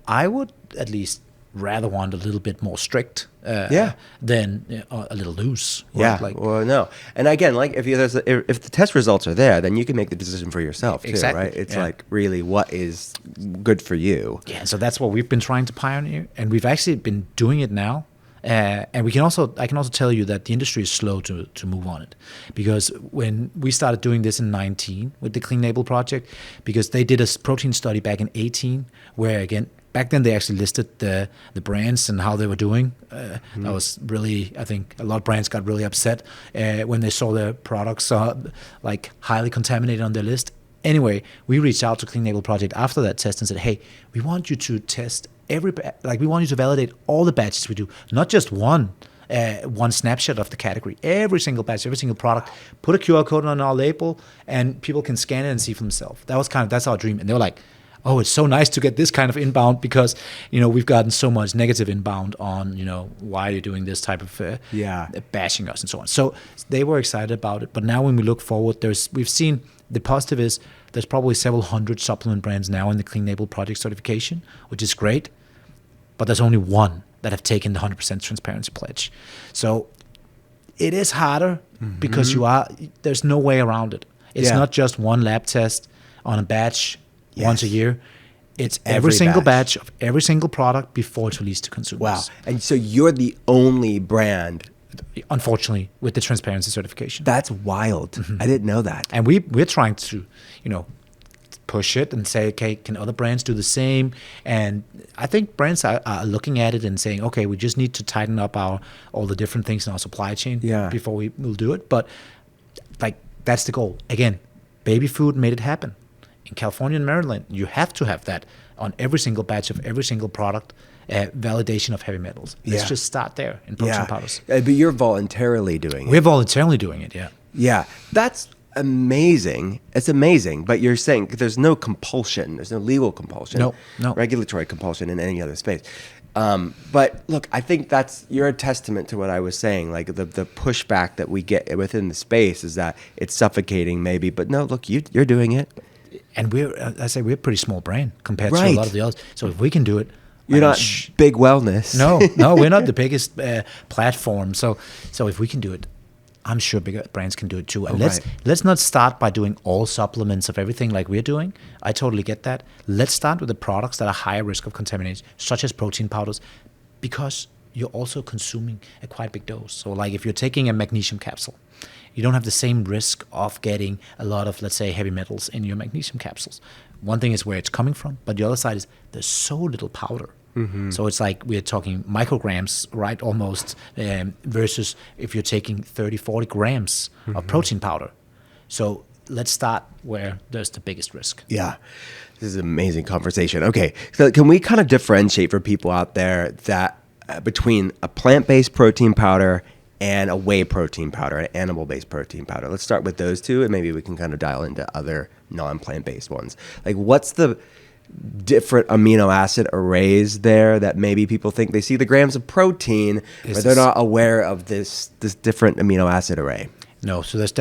S2: I would at least rather want a little bit more strict than a little loose. Right?
S1: No. And again, like if the test results are there, then you can make the decision for yourself too, right? It's like really what is good for you.
S2: Yeah, so that's what we've been trying to pioneer, and we've actually been doing it now. And I can also tell you that the industry is slow to move on it, because when we started doing this in 2019 with the Clean Label Project, because they did a protein study back in 2018, where again, back then they actually listed the brands and how they were doing. That was really, I think a lot of brands got really upset when they saw their products like highly contaminated on their list. Anyway, we reached out to Clean Label Project after that test and said, hey, we want you to test we want you to validate all the batches we do, not just one snapshot of the category. Every single batch, every single product, put a QR code on our label, and people can scan it and see for themselves. That's our dream. And they were like, oh, it's so nice to get this kind of inbound, because we've gotten so much negative inbound on why are you doing this type of bashing us and so on. So they were excited about it. But now when we look forward, we've seen the positive is there's probably several hundred supplement brands now in the Clean Label Project certification, which is great. But there's only one that have taken the 100% transparency pledge. So it is harder because there's no way around it. It's not just one lab test on a batch once a year. It's every single batch of every single product before it's released to consumers.
S1: Wow. And so you're the only brand,
S2: unfortunately, with the transparency certification.
S1: That's wild. I didn't know that.
S2: And we're trying to, push it and say, okay, can other brands do the same? And I think brands are looking at it and saying, okay, we just need to tighten up all the different things in our supply chain before we'll do it. But like that's the goal. Again, baby food made it happen. In California and Maryland, you have to have that on every single batch of every single product, validation of heavy metals. Let's just start there in protein powders.
S1: But you're voluntarily doing it.
S2: We're voluntarily doing it,
S1: Yeah, that's amazing. It's amazing. But you're saying there's no compulsion. There's no legal compulsion.
S2: No.
S1: Regulatory compulsion in any other space. But look, I think you're a testament to what I was saying. Like the pushback that we get within the space is that it's suffocating maybe. But no, look, you're doing it.
S2: And we're a pretty small brand compared to a lot of the others. So if we can do it,
S1: you're not big wellness.
S2: No, we're not the biggest platform. So if we can do it, I'm sure bigger brands can do it too. And let's not start by doing all supplements of everything like we're doing. I totally get that. Let's start with the products that are higher risk of contamination, such as protein powders, because you're also consuming a quite big dose. So like if you're taking a magnesium capsule, you don't have the same risk of getting a lot of, let's say, heavy metals in your magnesium capsules. One thing is where it's coming from, but the other side is there's so little powder. So it's like we're talking micrograms, right, almost, versus if you're taking 30, 40 grams of protein powder. So let's start where there's the biggest risk.
S1: Yeah. This is an amazing conversation. Okay. So can we kind of differentiate for people out there that between a plant-based protein powder and a whey protein powder, an animal-based protein powder? Let's start with those two, and maybe we can kind of dial into other non-plant-based ones. Like, what's the different amino acid arrays there that maybe people think they see the grams of protein, but they're not aware of this different amino acid array?
S2: No, so there's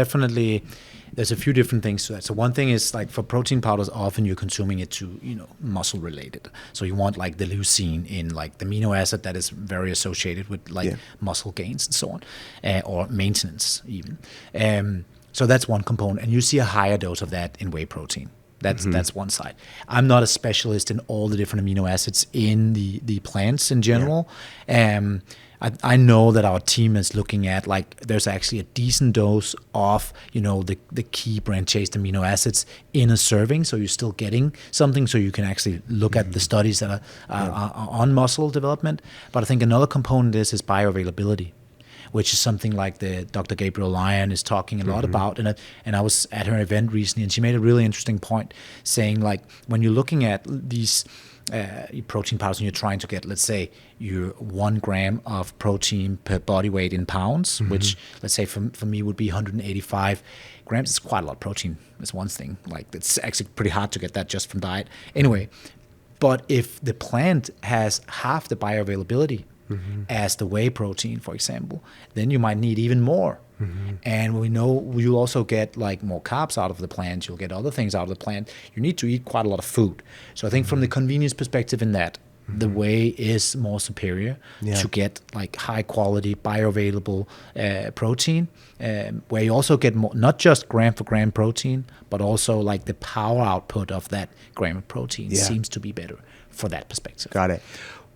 S2: a few different things to that. So one thing is like for protein powders, often you're consuming it to, muscle related. So you want like the leucine in like the amino acid that is very associated with like muscle gains and so on, or maintenance even. So that's one component. And you see a higher dose of that in whey protein. That's one side. I'm not a specialist in all the different amino acids in the plants in general. I know that our team is looking at like there's actually a decent dose of the key branch-chain amino acids in a serving, so you're still getting something. So you can actually look at the studies that are on muscle development. But I think another component is bioavailability, which is something like the Dr. Gabrielle Lyon is talking a lot about. And I was at her event recently, and she made a really interesting point, saying like when you're looking at these protein powders and you're trying to get, let's say, your 1 gram of protein per body weight in pounds, which let's say for me would be 185 grams. It's quite a lot of protein. That's one thing. Like it's actually pretty hard to get that just from diet. Anyway, but if the plant has half the bioavailability as the whey protein, for example, then you might need even more. And we know you'll also get like more carbs out of the plant. You'll get other things out of the plant. You need to eat quite a lot of food. So I think from the convenience perspective in that, the whey is more superior to get like high quality bioavailable protein, where you also get more, not just gram for gram protein, but also like the power output of that gram of protein seems to be better for that perspective.
S1: Got it.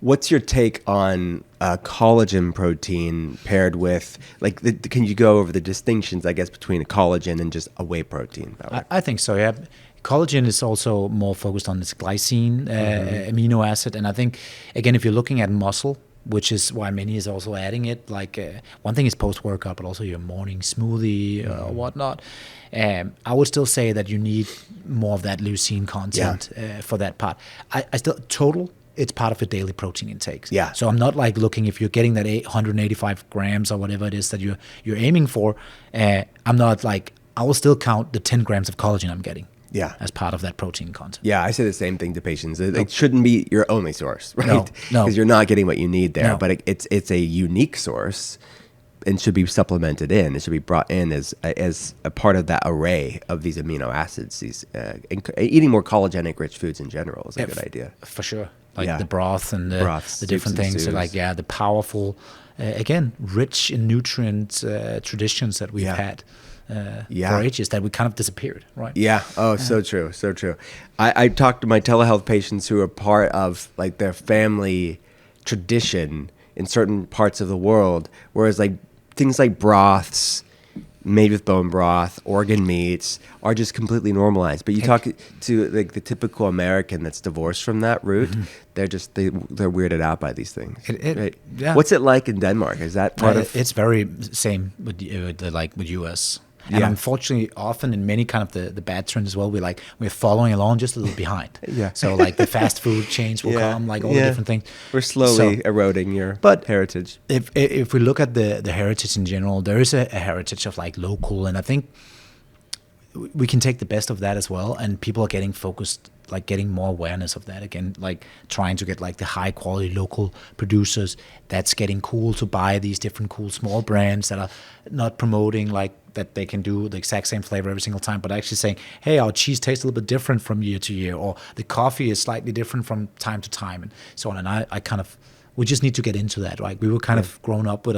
S1: What's your take on collagen protein paired with, like, can you go over the distinctions, I guess, between a collagen and just a whey protein powder?
S2: I think so, yeah. Collagen is also more focused on this glycine amino acid. And I think, again, if you're looking at muscle, which is why many is also adding it, like one thing is post-workout, but also your morning smoothie or whatnot. I would still say that you need more of that leucine content for that part. I still, total, it's part of your daily protein intake.
S1: Yeah.
S2: So I'm not like looking if you're getting that 185 grams or whatever it is that you're aiming for. I'm not like, I will still count the 10 grams of collagen I'm getting.
S1: Yeah.
S2: As part of that protein content.
S1: Yeah, I say the same thing to patients. It shouldn't be your only source, right?
S2: No.
S1: Because you're not getting what you need there.
S2: No.
S1: But it's a unique source and should be supplemented in. It should be brought in as a part of that array of these amino acids. These eating more collagenic-rich foods in general is a good idea.
S2: For sure. Like the broth and the different things. So like, the powerful, again, rich in nutrient traditions that we've had. For ages that we kind of disappeared, right?
S1: Yeah. Oh, so true. So true. I talked to my telehealth patients who are part of like their family tradition in certain parts of the world, whereas like things like broths made with bone broth, organ meats are just completely normalized. But you talk to like the typical American that's divorced from that route, they're weirded out by these things. Right? Yeah. What's it like in Denmark? Is that part of?
S2: It's very same with US. And unfortunately, often in many kind of the bad trends as well, we're following along just a little behind. So like the fast food chains will come, like all the different things.
S1: We're slowly eroding your heritage.
S2: If we look at the heritage in general, there is a heritage of like local, and I think we can take the best of that as well. And people are getting focused, like getting more awareness of that again, like trying to get like the high quality local producers. That's getting cool to buy these different cool small brands that are not promoting like that they can do the exact same flavor every single time, but actually saying, hey, our cheese tastes a little bit different from year to year, or the coffee is slightly different from time to time, and so on. And I kind of, we just need to get into that, right? We were kind of grown up with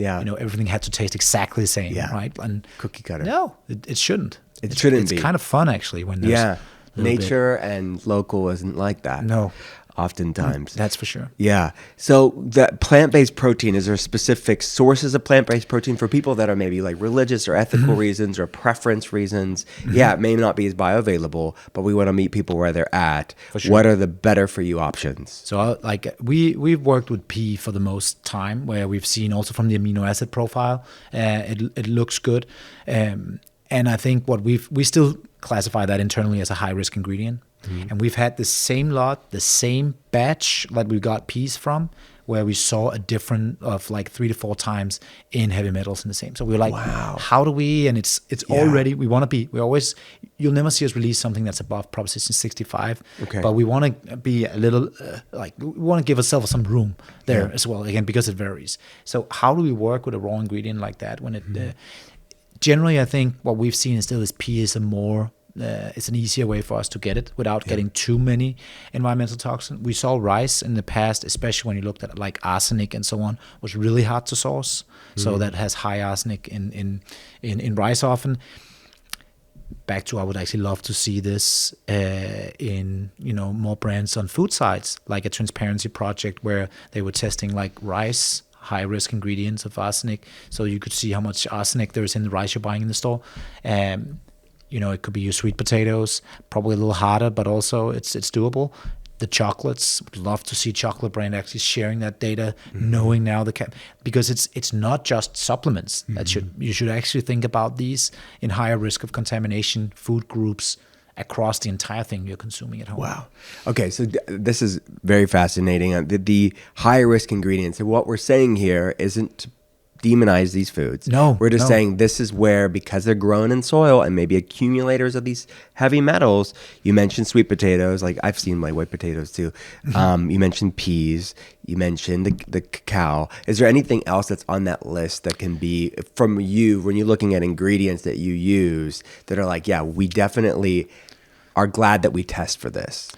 S2: everything had to taste exactly the same, right? And
S1: cookie cutter.
S2: No, it shouldn't.
S1: It's
S2: kind of fun actually when there's
S1: nature and local isn't like that.
S2: No.
S1: oftentimes.
S2: That's for sure.
S1: Yeah. So that plant-based protein, is there specific sources of plant-based protein for people that are maybe like religious or ethical reasons or preference reasons? Yeah, it may not be as bioavailable, but we want to meet people where they're at.
S2: For sure.
S1: What are the better for you options?
S2: So like we've worked with pea for the most time, where we've seen also from the amino acid profile, it looks good. And I think what we still classify that internally as a high risk ingredient. And we've had the same lot, the same batch that we got peas from, where we saw a difference of like 3 to 4 times in heavy metals in the same. So we were like,
S1: wow,
S2: how do we? And it's already, we want to be, you'll never see us release something that's above Proposition 65.
S1: Okay.
S2: But we want to be a little, we want to give ourselves some room there as well, again, because it varies. So how do we work with a raw ingredient like that when it, generally I think what we've seen is still is pea is a more, it's an easier way for us to get it without getting too many environmental toxins. We saw rice in the past, especially when you looked at like arsenic and so on, was really hard to source. So that has high arsenic in rice often. Back to, I would actually love to see this in more brands on food sites, like a transparency project where they were testing like rice, high risk ingredients of arsenic, so you could see how much arsenic there is in the rice you're buying in the store. It could be your sweet potatoes, probably a little harder, but also it's doable. The chocolates, would love to see chocolate brand actually sharing that data, knowing now because it's not just supplements that you should actually think about these in higher risk of contamination food groups across the entire thing you're consuming at home.
S1: Wow. Okay, so this is very fascinating. The high risk ingredients, and what we're saying here isn't to demonize these foods.
S2: No,
S1: we're just saying this is where, because they're grown in soil and maybe accumulators of these heavy metals. You mentioned sweet potatoes, like I've seen my white potatoes too. You mentioned peas. You mentioned the cacao. Is there anything else that's on that list that can be from you when you're looking at ingredients that you use that are like, yeah, we definitely are glad that we test for this,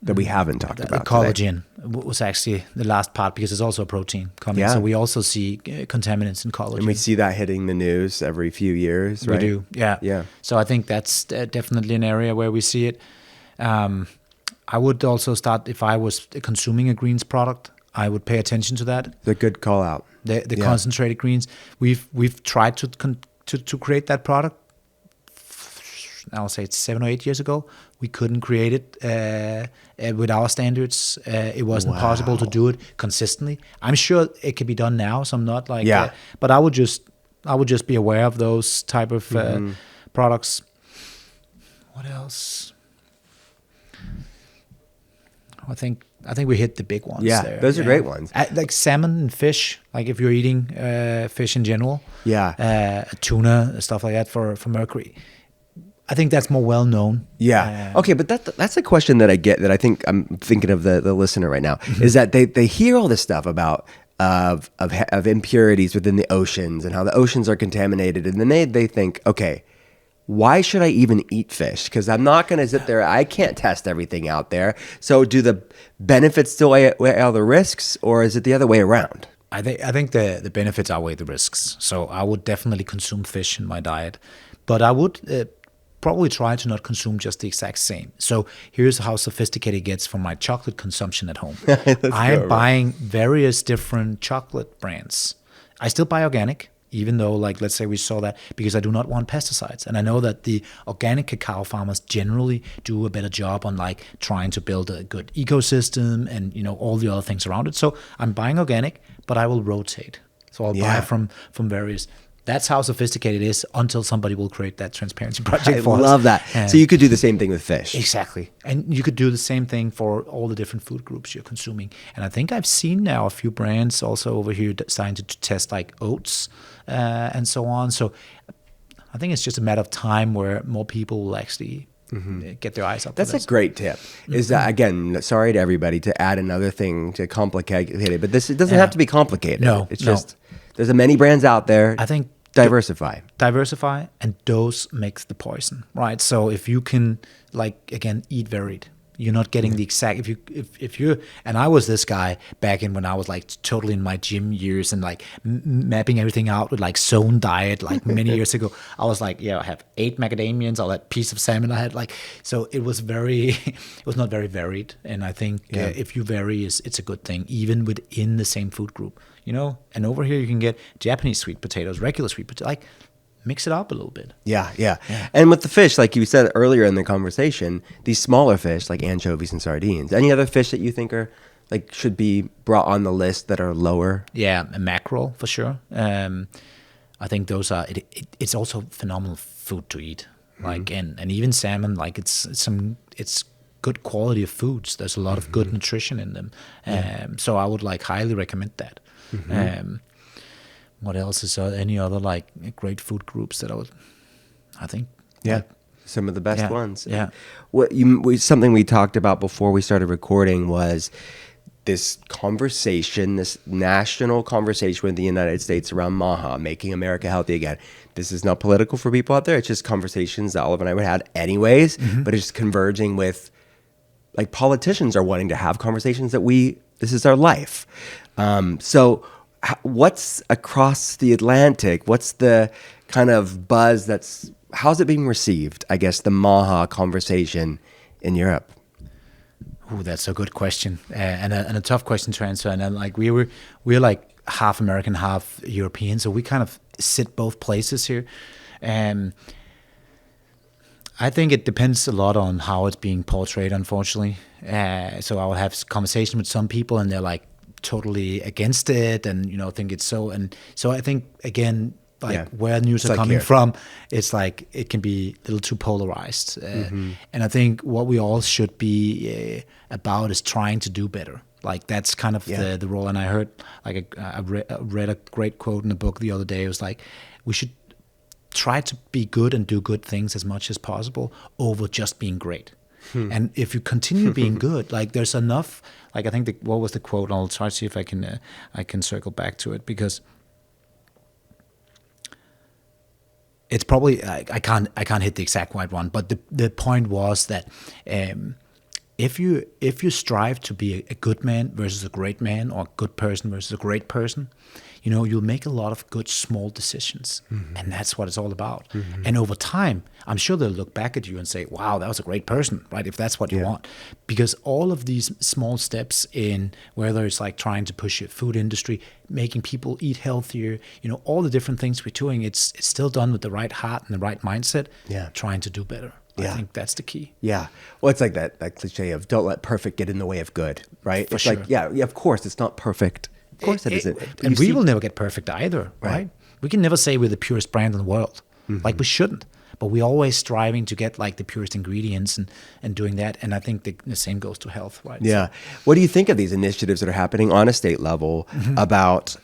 S1: that we haven't talked about
S2: The collagen was actually the last part, because it's also a protein coming. So we also see contaminants in collagen.
S1: And we see that hitting the news every few years, right?
S2: We do, yeah.
S1: Yeah.
S2: So I think that's definitely an area where we see it. I would also start, if I was consuming a greens product, I would pay attention to that.
S1: The good call out.
S2: The concentrated greens. We've tried to create that product. I'll say it's 7 or 8 years ago. We couldn't create it with our standards. It wasn't possible to do it consistently. I'm sure it can be done now, so I'm not like, but I would just be aware of those type of products. What else? I think we hit the big ones.
S1: Yeah,
S2: there.
S1: Those are great ones.
S2: Like salmon and fish. Like if you're eating fish in general, tuna, stuff like that for mercury. I think that's more well known.
S1: Yeah. Okay, but that's a question that I get, that I think I'm thinking of the listener right now, is that they hear all this stuff about of impurities within the oceans and how the oceans are contaminated, and then they think, okay, why should I even eat fish? Because I'm not going to sit there. I can't test everything out there. So do the benefits still weigh out the risks, or is it the other way around?
S2: I think the benefits outweigh the risks. So I would definitely consume fish in my diet, but I would probably try to not consume just the exact same. So here's how sophisticated it gets from my chocolate consumption at home. I am buying various different chocolate brands. I still buy organic, even though, like, let's say we saw that, because I do not want pesticides. And I know that the organic cacao farmers generally do a better job on like trying to build a good ecosystem and, all the other things around it. So I'm buying organic, but I will rotate. So I'll buy from various. That's how sophisticated it is, until somebody will create that transparency project for us.
S1: I love that. So you could do the same thing with fish.
S2: Exactly. And you could do the same thing for all the different food groups you're consuming. And I think I've seen now a few brands also over here starting to test like oats and so on. So I think it's just a matter of time where more people will actually get their eyes up.
S1: That's a great tip. Is that, again, sorry to everybody to add another thing to complicate it, but it doesn't have to be complicated.
S2: No,
S1: it's just there's many brands out there.
S2: I think
S1: diversify,
S2: and dose makes the poison, right? So if you can, like, again, eat varied. You're not getting the exact, if you and I was this guy back in when I was like totally in my gym years and like mapping everything out with like zone diet like many years ago. I was like, I have 8 macadamians, all that piece of salmon I had, like, so it was it was not very varied. And I think if you vary, it's a good thing, even within the same food group, and over here you can get Japanese sweet potatoes, regular sweet potatoes, like, mix it up a little bit.
S1: Yeah. And with the fish, like you said earlier in the conversation, these smaller fish like anchovies and sardines. Any other fish that you think are like should be brought on the list that are lower?
S2: Yeah, mackerel for sure. I think those are. It's also phenomenal food to eat. Like and even salmon. Like it's good quality of foods. There's a lot of good nutrition in them. So I would like highly recommend that. What else is there? Any other like great food groups that I think?
S1: Yeah, some of the best ones.
S2: Yeah.
S1: Something we talked about before we started recording was this conversation, this national conversation with the United States around MAHA, making America healthy again. This is not political for people out there. It's just conversations that Oliver and I would have anyways, but it's just converging with, like, politicians are wanting to have conversations that this is our life. So what's across the Atlantic? What's the kind of buzz how's it being received, I guess, the MAHA conversation in Europe?
S2: Oh, that's a good question and a tough question to answer. And then, like, we're like half American, half European, so we kind of sit both places here. I think it depends a lot on how it's being portrayed, unfortunately. So I will have conversation with some people, and they're like totally against it, and think it's so. And so I think, again, like where news are coming from, it's like it can be a little too polarized. And I think what we all should be about is trying to do better. Like, that's kind of the role. And I heard, like, I read a great quote in a book the other day. It was like, we should try to be good and do good things as much as possible over just being great. And if you continue being good, like, there's enough. Like, I think what was the quote? I'll try to see if I can circle back to it, because it's probably I can't hit the exact right one. But the point was that if you strive to be a good man versus a great man, or a good person versus a great person, you'll make a lot of good small decisions. And that's what it's all about. And over time, I'm sure they'll look back at you and say, wow, that was a great person, right? If that's what you want. Because all of these small steps in, whether it's like trying to push your food industry, making people eat healthier, all the different things we're doing, it's still done with the right heart and the right mindset, trying to do better. I think that's the key. Yeah.
S1: Well, it's like that cliche of don't let perfect get in the way of good, right?
S2: For
S1: it's
S2: sure.
S1: like, of course, it's not perfect. Of course it isn't.
S2: And we will never get perfect either, right? We can never say we're the purest brand in the world. Like, we shouldn't. But we're always striving to get like the purest ingredients and doing that. And I think the same goes to health, right?
S1: Yeah. So, what do you think of these initiatives that are happening on a state level about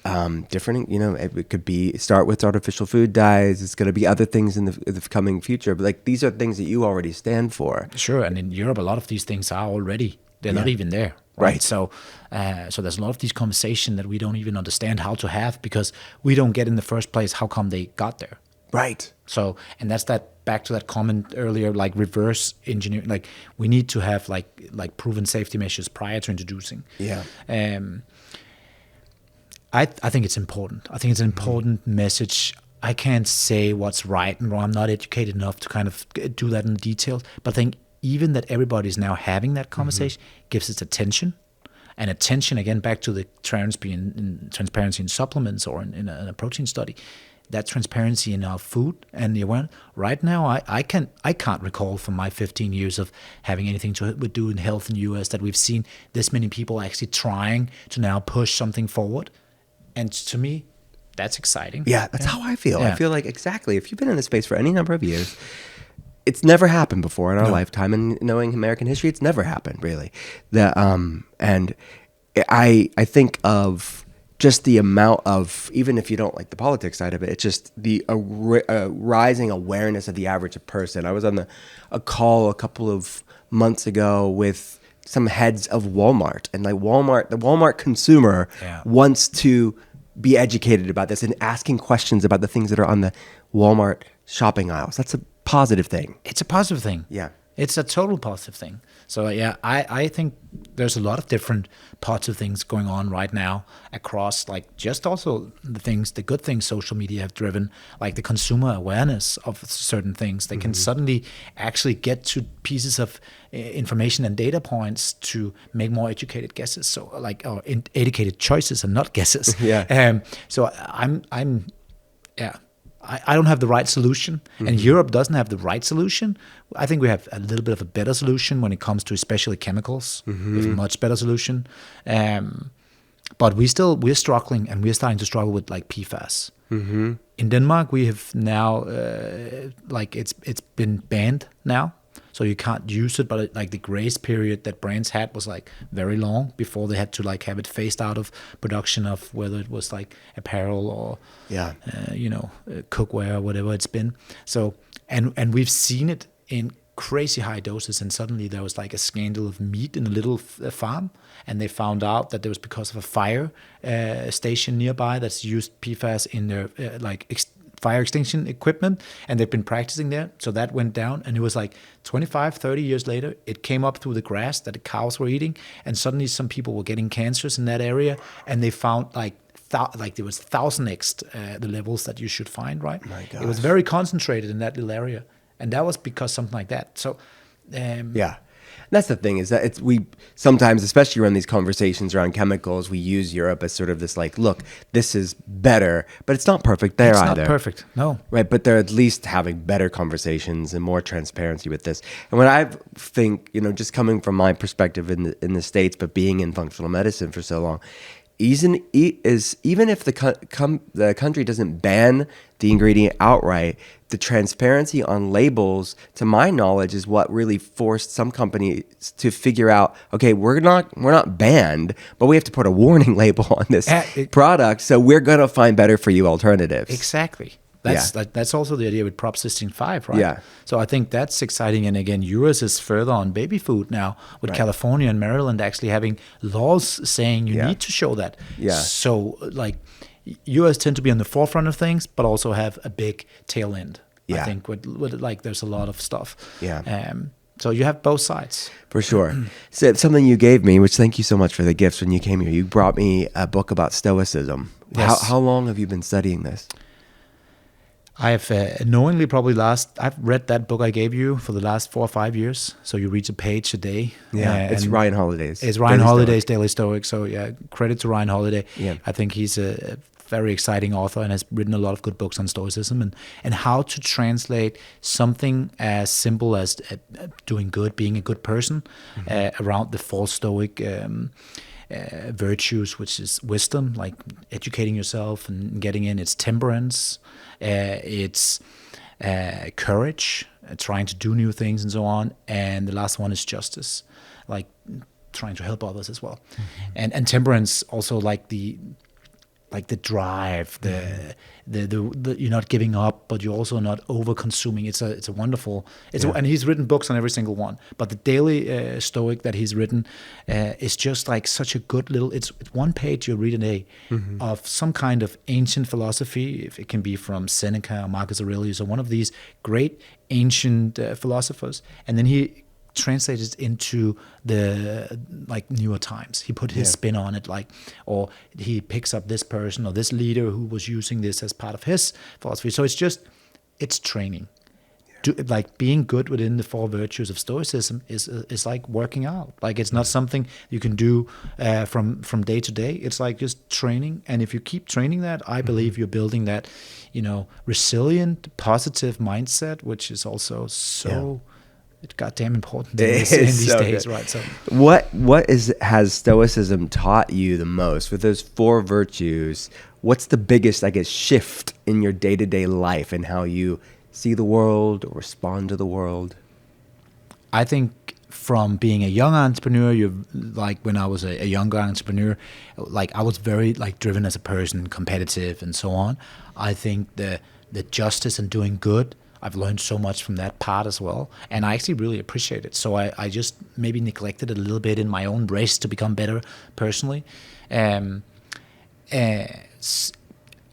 S1: different, it could start with artificial food dyes. It's going to be other things in the coming future. But like, these are things that you already stand for.
S2: Sure. And in Europe, a lot of these things are already, they're not even there. Right. So there's a lot of these conversations that we don't even understand how to have, because we don't get in the first place how come they got there.
S1: Right.
S2: So, and that's back to that comment earlier, like reverse engineering. Like, we need to have like proven safety measures prior to introducing.
S1: Yeah.
S2: I think it's important. I think it's an important message. I can't say what's right and wrong. I'm not educated enough to kind of do that in detail. But I think even that everybody's now having that conversation gives it attention. And attention, again, back to the transparency in supplements or in a protein study. That transparency in our food and the awareness. Right now, I can't recall from my 15 years of having anything to do in health in the U.S. that we've seen this many people actually trying to now push something forward. And to me, that's exciting.
S1: Yeah, that's how I feel. I feel like, exactly, if you've been in this space for any number of years, it's never happened before in our lifetime. And knowing American history, it's never happened, really. And I think of just the amount of, even if you don't like the politics side of it, it's just the rising awareness of the average person. I was on a call a couple of months ago with some heads of Walmart, and like the Walmart consumer wants to be educated about this and asking questions about the things that are on the Walmart shopping aisles. That's a positive thing.
S2: It's a positive thing.
S1: Yeah.
S2: It's a total positive thing. So yeah, I think there's a lot of different parts of things going on right now across, like, just also the good things social media have driven, like the consumer awareness of certain things. They can suddenly actually get to pieces of information and data points to make more educated guesses. So like, or educated choices and not guesses.
S1: Yeah.
S2: So yeah. I don't have the right solution, and Europe doesn't have the right solution. I think we have a little bit of a better solution when it comes to especially chemicals. We have a much better solution. But we're struggling, and we're starting to struggle with like PFAS. In Denmark, we have now, like it's been banned now. So you can't use it, but like the grace period that brands had was like very long before they had to like have it phased out of production of whether it was like apparel or cookware or whatever it's been. So and we've seen it in crazy high doses, and suddenly there was like a scandal of meat in a little farm, and they found out that it was because of a fire station nearby that's used PFAS in their fire extinction equipment, and they've been practicing there. So that went down, and it was like 25, 30 years later, it came up through the grass that the cows were eating, and suddenly some people were getting cancers in that area, and they found like there was 1000x the levels that you should find, right?
S1: My gosh.
S2: It was very concentrated in that little area, and that was because something like that. So
S1: yeah. That's the thing, is that we sometimes, especially around these conversations around chemicals, we use Europe as sort of this like, look, this is better, but it's not perfect there either.
S2: It's not perfect, no.
S1: Right, but they're at least having better conversations and more transparency with this. And what I think, just coming from my perspective in the States, but being in functional medicine for so long, even if the country doesn't ban the ingredient outright, the transparency on labels, to my knowledge, is what really forced some companies to figure out, okay, we're not banned, but we have to put a warning label on this product, so we're going to find better for you alternatives.
S2: Exactly. That's also the idea with Prop 65, right?
S1: Yeah.
S2: So I think that's exciting. And again, US is further on baby food now, with California and Maryland actually having laws saying you need to show that.
S1: Yeah.
S2: So like, US tend to be on the forefront of things, but also have a big tail end.
S1: Yeah.
S2: I think with like, there's a lot of stuff.
S1: Yeah.
S2: So you have both sides.
S1: For sure. So something you gave me, which thank you so much for the gifts when you came here. You brought me a book about Stoicism.
S2: Yes.
S1: How long have you been studying this?
S2: I have knowingly I've read that book I gave you for the last 4 or 5 years. So you read a page a day.
S1: Yeah, it's Ryan Holiday's.
S2: It's Ryan Holiday's Daily Stoic. So yeah, credit to Ryan Holiday.
S1: Yeah.
S2: I think he's a very exciting author and has written a lot of good books on Stoicism and how to translate something as simple as doing good, being a good person, around the 4 Stoic virtues, which is wisdom, like educating yourself and getting in. It's temperance, it's courage, trying to do new things and so on. And the last one is justice, like trying to help others as well. And temperance also, like the drive, the you're not giving up, but you're also not over consuming. It's a wonderful. And he's written books on every single one. But the Daily Stoic that he's written is just like such a good little. It's one page you read a day of some kind of ancient philosophy. If it can be from Seneca or Marcus Aurelius or one of these great ancient philosophers, and then he translated into the like newer times. He put his spin on it, or he picks up this person or this leader who was using this as part of his philosophy. So it's training. Like being good within the 4 virtues of Stoicism is like working out. Like it's not something you can do from day to day. It's like just training, and if you keep training that, I believe you're building that, resilient, positive mindset, which is also so. It's goddamn important in these days,
S1: good.
S2: right? So,
S1: what has Stoicism taught you the most with those 4 virtues? What's the biggest, shift in your day-to-day life and how you see the world or respond to the world?
S2: I think from being a young entrepreneur, when I was a younger entrepreneur, I was very driven as a person, competitive, and so on. I think the justice and doing good, I've learned so much from that part as well, and I actually really appreciate it. So I just maybe neglected it a little bit in my own race to become better personally.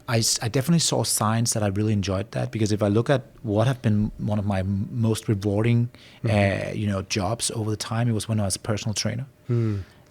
S2: I definitely saw signs that I really enjoyed that, because if I look at what have been one of my most rewarding, jobs over the time, it was when I was a personal trainer.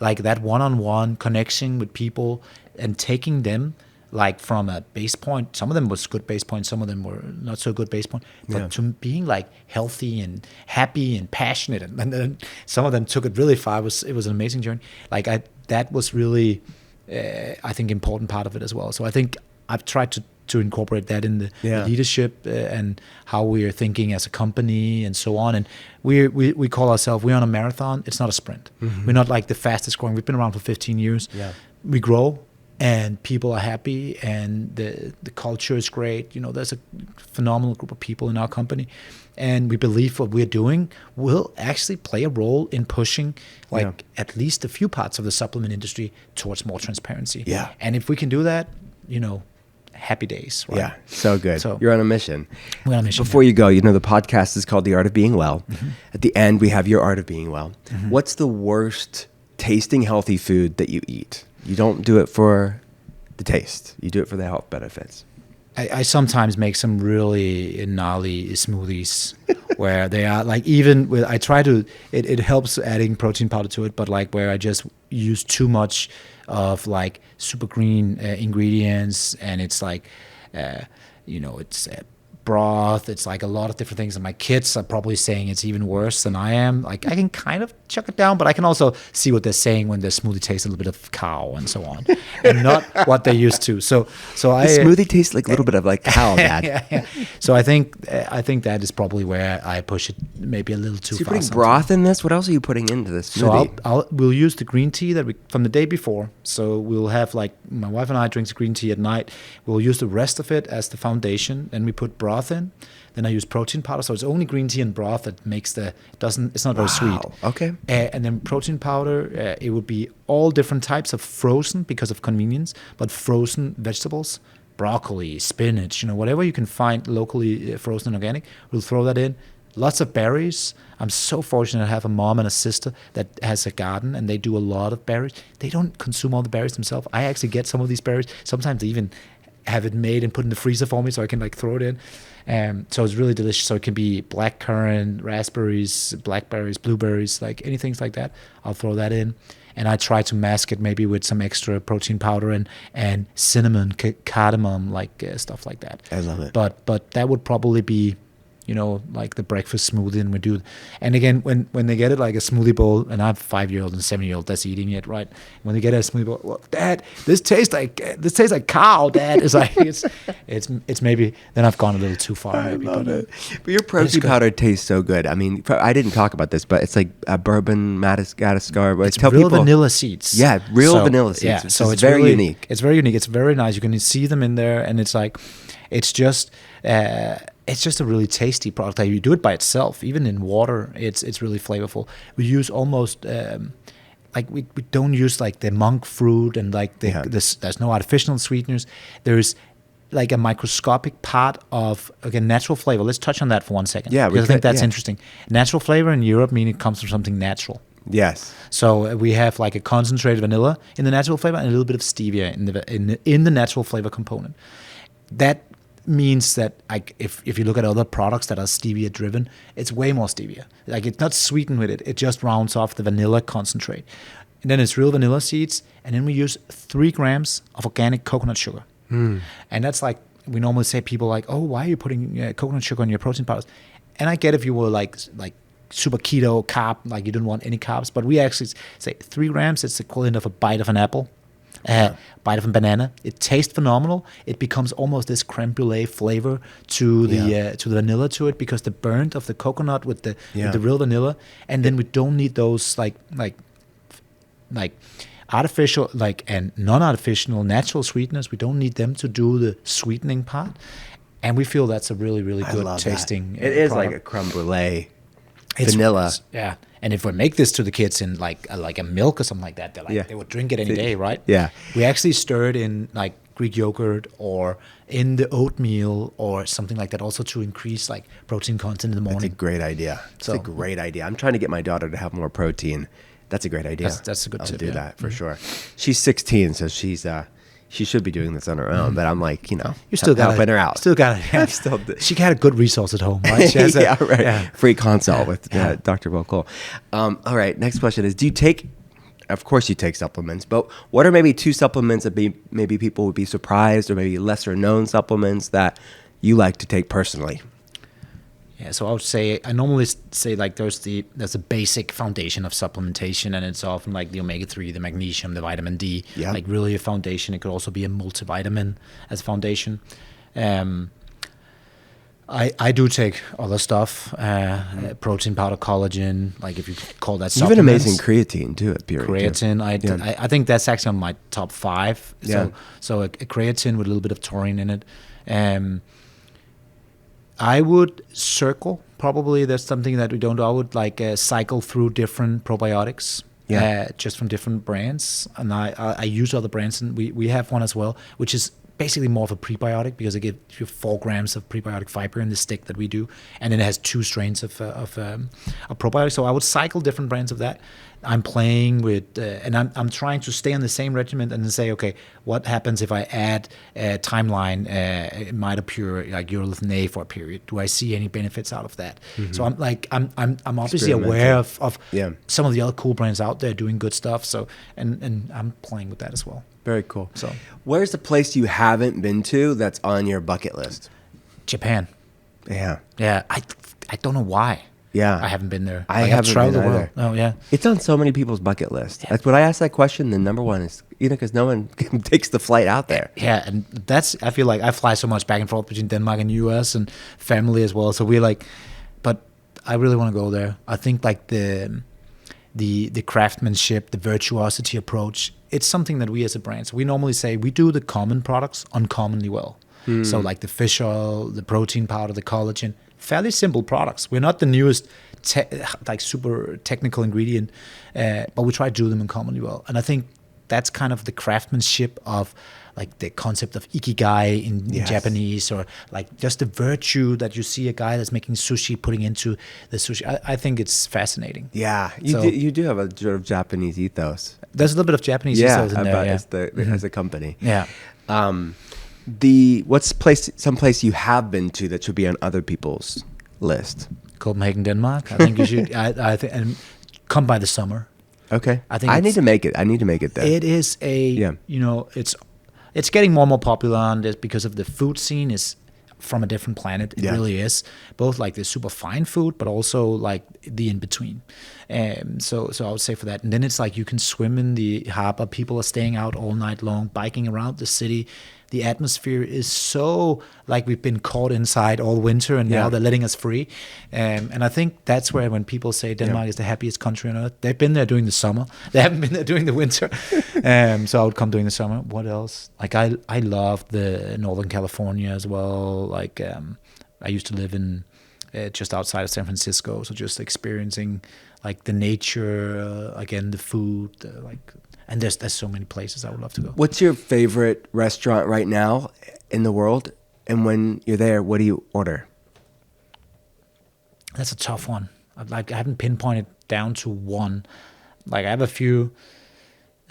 S2: Like that one-on-one connection with people and taking them like from a base point. Some of them was good base point, some of them were not so good base point, but to being like healthy and happy and passionate, and then some of them took it really far. It was an amazing journey. Like that was really, I think, important part of it as well. So I think I've tried to incorporate that in the leadership and how we are thinking as a company and so on. And we call ourselves, we're on a marathon. It's not a sprint. We're not like the fastest growing. We've been around for 15 years. We grow and people are happy and the culture is great. You know, there's a phenomenal group of people in our company, and we believe what we're doing will actually play a role in pushing at least a few parts of the supplement industry towards more transparency. And if we can do that, you know, happy days, right?
S1: Yeah, so good. So you're on a mission.
S2: We're on a mission.
S1: Before you go, you know, the podcast is called The Art of Being Well. At the end, we have Your Art of Being Well. What's the worst tasting healthy food that you eat? You don't do it for the taste. You do it for the health benefits.
S2: I sometimes make some really gnarly smoothies where they are like, even with, I try to, it helps adding protein powder to it, but like where I just use too much of like super green ingredients, and it's like, it's broth, it's like a lot of different things, and my kids are probably saying it's even worse than I am. Like I can kind of chuck it down, but I can also see what they're saying when their smoothie tastes a little bit of cow and so on, and not what they used to. So
S1: the smoothie tastes like a little bit of like cow, Dad.
S2: Yeah. So I think that is probably where I push it maybe a little too far.
S1: So you're putting broth in this? What else are you putting into this smoothie?
S2: So we'll use the green tea that from the day before. So we'll have, like, my wife and I drinks green tea at night. We'll use the rest of it as the foundation. Then we put broth in. Then I use protein powder. So it's only green tea and broth that makes it's not very sweet.
S1: Okay.
S2: And then protein powder, it would be all different types of frozen, because of convenience, but frozen vegetables, broccoli, spinach, whatever you can find locally frozen and organic. We'll throw that in. Lots of berries. I'm so fortunate to have a mom and a sister that has a garden, and they do a lot of berries. They don't consume all the berries themselves. I actually get some of these berries. Sometimes they even have it made and put in the freezer for me so I can like throw it in. So it's really delicious. So it can be blackcurrant, raspberries, blackberries, blueberries, like anything like that. I'll throw that in. And I try to mask it maybe with some extra protein powder and cinnamon, cardamom, like stuff like that.
S1: I love it.
S2: But that would probably be, like the breakfast smoothie, and we do. And again, when they get it like a smoothie bowl, and I have a 5-year-old and 7-year-old that's eating it, right? When they get a smoothie bowl, well, Dad, this tastes like cow, Dad. It's like it's maybe, then I've gone a little too far.
S1: I love it. But your protein powder tastes so good. I mean, I didn't talk about this, but it's like a bourbon Madagascar.
S2: It's real vanilla seeds.
S1: Yeah, vanilla seeds. Yeah,
S2: so it's
S1: very
S2: really
S1: unique.
S2: It's very unique. It's very nice. You can see them in there, and it's like, it's just a really tasty product. Like you do it by itself, even in water, it's really flavorful. We use almost like we don't use like the monk fruit and like there's no artificial sweeteners. There's like a microscopic part of, again, natural flavor. Let's touch on that for 1 second.
S1: Yeah,
S2: because I think that's interesting. Natural flavor in Europe means it comes from something natural.
S1: Yes.
S2: So we have like a concentrated vanilla in the natural flavor and a little bit of stevia in the natural flavor component. That means that, like, if you look at other products that are stevia driven, it's way more stevia. Like, it's not sweetened with it. It just rounds off the vanilla concentrate. And then it's real vanilla seeds. And then we use 3 grams of organic coconut sugar. And that's like, we normally say, people like, oh, why are you putting coconut sugar in your protein powders? And I get if you were like super keto carb, like you didn't want any carbs, but we actually say 3 grams, it's the equivalent of a bite of an apple. Bite of a banana. It tastes phenomenal. It becomes almost this creme brulee flavor to the vanilla to it, because the burnt of the coconut with the real vanilla, and then we don't need those like artificial and non-artificial natural sweeteners. We don't need them to do the sweetening part, and we feel that's a really, really good tasting.
S1: It is like a creme brulee. Vanilla.
S2: Yeah. And if we make this to the kids in like a milk or something like that, they would drink it any day, right?
S1: Yeah.
S2: We actually stir it in like Greek yogurt or in the oatmeal or something like that, also to increase like protein content in the morning.
S1: That's a great idea. That's a great idea. I'm trying to get my daughter to have more protein. That's a great idea.
S2: That's a good tip.
S1: I'll do that for sure. She's 16, so she's she should be doing this on her own, but I'm like, you
S2: still got
S1: helping her out.
S2: Still got it. She had a good resource at home, right? She has
S1: Free consult with Dr. Volkol. All right, next question is, of course you take supplements, but what are maybe 2 supplements that maybe people would be surprised, or maybe lesser known supplements that you like to take personally?
S2: Yeah, so I normally say like there's a basic foundation of supplementation, and it's often like the omega-3, the magnesium, the vitamin D, like really a foundation. It could also be a multivitamin as a foundation. I do take other stuff, protein powder, collagen, like if you call that supplements.
S1: You have an amazing creatine too at Puori.
S2: Creatine, I think that's actually on my top 5. So a creatine with a little bit of taurine in it. I would circle, probably that's something that we don't do. I would like cycle through different probiotics, just from different brands. And I use other brands, and we have one as well, which is basically more of a prebiotic, because it gives you 4 grams of prebiotic fiber in the stick that we do. And then it has 2 strains of probiotics. So I would cycle different brands of that. I'm playing with, and I'm trying to stay on the same regimen and then say, okay, what happens if I add Timeline, Mitopure, like urolithin A for a period? Do I see any benefits out of that? Mm-hmm. So I'm obviously aware of some of the other cool brands out there doing good stuff. So and I'm playing with that as well.
S1: Very cool.
S2: So,
S1: where's the place you haven't been to that's on your bucket list?
S2: Japan.
S1: Yeah.
S2: Yeah. I don't know why.
S1: Yeah,
S2: I haven't been there.
S1: I haven't traveled the world.
S2: Oh yeah,
S1: it's on so many people's bucket list. Yeah. Like when I ask that question, the number one is because no one takes the flight out there.
S2: Yeah, and I feel like I fly so much back and forth between Denmark and US and family as well. So we're like, but I really want to go there. I think like the craftsmanship, the virtuosity approach. It's something that we as a brand. So we normally say we do the common products uncommonly well. So like the fish oil, the protein powder, the collagen. Fairly simple products. We're not the newest, like super technical ingredient, but we try to do them uncommonly well. And I think that's kind of the craftsmanship of like the concept of ikigai in Japanese, or like just the virtue that you see a guy that's making sushi putting into the sushi. I think it's fascinating.
S1: Yeah, you do have a sort of Japanese ethos.
S2: There's a little bit of Japanese ethos in there.
S1: As a company.
S2: Yeah.
S1: Some place you have been to that should be on other people's list?
S2: Copenhagen, Denmark. I think you should. I think, and come by the summer.
S1: Okay. I need to make it. I need to make it there.
S2: It is it's getting more and more popular on this because of the food scene is from a different planet. It really is. Both like the super fine food, but also like the in between. So I would say for that. And then it's like you can swim in the harbor. People are staying out all night long, biking around the city. The atmosphere is so like we've been caught inside all winter, and now they're letting us free. And I think that's where when people say Denmark is the happiest country on earth, they've been there during the summer. They haven't been there during the winter. So I would come during the summer. What else? Like I love the Northern California as well. Like I used to live in just outside of San Francisco, so just experiencing like the nature, again the food, and there's so many places I would love to go.
S1: What's your favorite restaurant right now in the world? And when you're there, what do you order?
S2: That's a tough one. I haven't pinpointed down to one. Like I have a few.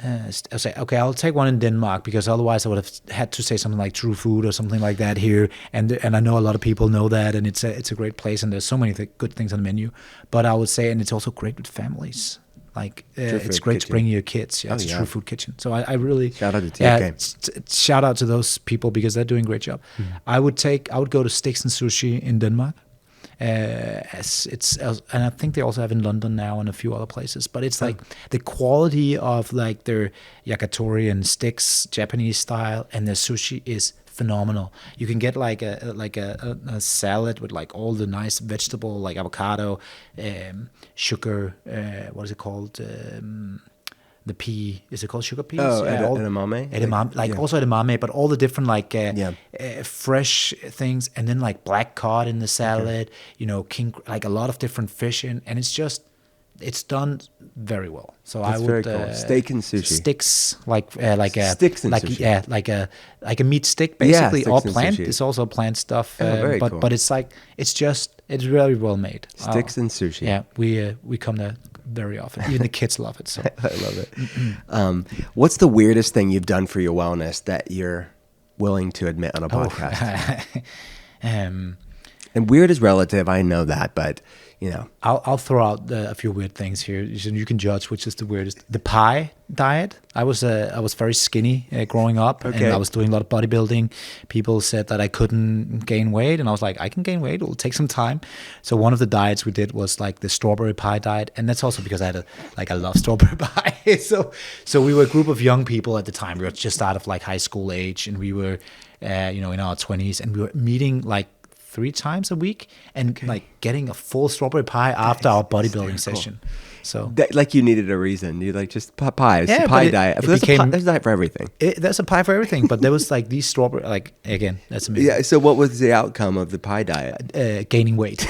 S2: I'll say, okay, I'll take one in Denmark, because otherwise I would have had to say something like True Food or something like that here. And I know a lot of people know that, and it's a great place, and there's so many good things on the menu. But I would say, and it's also great with families. Like it's great to bring your kids. Yeah, it's a True Food kitchen. So I really shout out to TK. Shout out to those people, because they're doing a great job. Mm-hmm. I would go to Steaks and Sushi in Denmark. And I think they also have in London now and a few other places. But it's like the quality of like their yakitori and sticks, Japanese style, and their sushi is phenomenal. You can get like a salad with like all the nice vegetable, like avocado, sugar. What is it called? The pea, is it called sugar peas?
S1: Oh, edamame?
S2: Edamame, also edamame, but all the different like fresh things, and then like black cod in the salad, king, like a lot of different fish in, and it's done very well. So
S1: that's very cool. Steak and sushi.
S2: Sticks, like
S1: sticks and sushi.
S2: Yeah, like a meat stick, basically, all plant.
S1: It's
S2: also plant stuff,
S1: very cool.
S2: But it's really well made.
S1: Sticks and sushi.
S2: Yeah, we come there very often. Even the kids love it. So
S1: I love it. What's the weirdest thing you've done for your wellness that you're willing to admit on a podcast? And weird is relative. I know that, but you know,
S2: I'll throw out a few weird things here. You can judge which is the weirdest. The pie diet. I was very skinny growing up, and I was doing a lot of bodybuilding. People said that I couldn't gain weight, and I was like, I can gain weight. It will take some time. So one of the diets we did was like the strawberry pie diet, and that's also because I love strawberry pie. So we were a group of young people at the time. We were just out of like high school age, and we were, in our 20s, and we were meeting like 3 times a week and like getting a full strawberry pie after our bodybuilding session. So
S1: like you needed a reason. You like just pie. It's a pie diet. There's a diet for everything.
S2: There's a pie for everything, but there was like these strawberry, like again, that's amazing.
S1: Yeah. So what was the outcome of the pie diet?
S2: Gaining weight.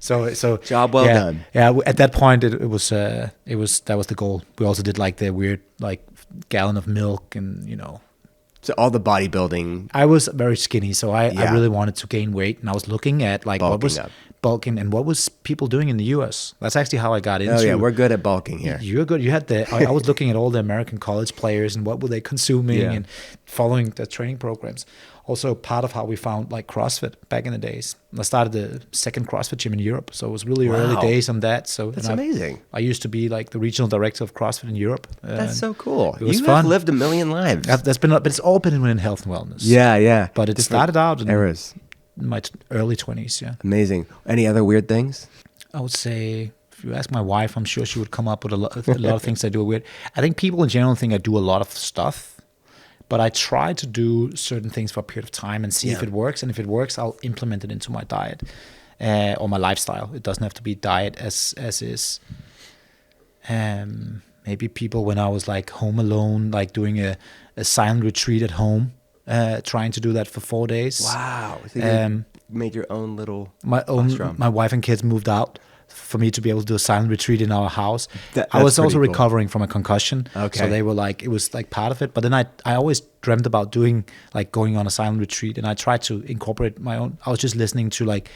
S2: so
S1: job well done.
S2: Yeah. At that point, that was the goal. We also did like the weird like gallon of milk and
S1: So all the bodybuilding.
S2: I was very skinny, so I really wanted to gain weight, and I was looking at like bulking and what was people doing in the U.S. That's actually how I got into.
S1: Oh yeah, we're good at bulking here.
S2: You're good. You had I was looking at all the American college players and what were they consuming and following the training programs. Also, part of how we found like CrossFit back in the days. I started the second CrossFit gym in Europe, so it was really early days on that. So
S1: that's amazing.
S2: I used to be like the regional director of CrossFit in Europe.
S1: That's so cool.
S2: It was
S1: you
S2: fun.
S1: have lived a million lives.
S2: But it's all been in health and wellness.
S1: Yeah.
S2: But it started out in
S1: eras.
S2: My early 20s. Yeah.
S1: Amazing. Any other weird things?
S2: I would say, if you ask my wife, I'm sure she would come up with a lot of things I do weird. I think people in general think I do a lot of stuff. But I try to do certain things for a period of time and see if it works. And if it works, I'll implement it into my diet or my lifestyle. It doesn't have to be diet as is. Maybe people, when I was like home alone, like doing a silent retreat at home, trying to do that for 4 days.
S1: Wow. So you made your own little ashram.
S2: My wife and kids moved out for me to be able to do a silent retreat in our house. I was also recovering from a concussion.
S1: Okay.
S2: So they were like, it was like part of it. But then I always dreamt about doing, like going on a silent retreat, and I tried to incorporate my own. I was just listening to like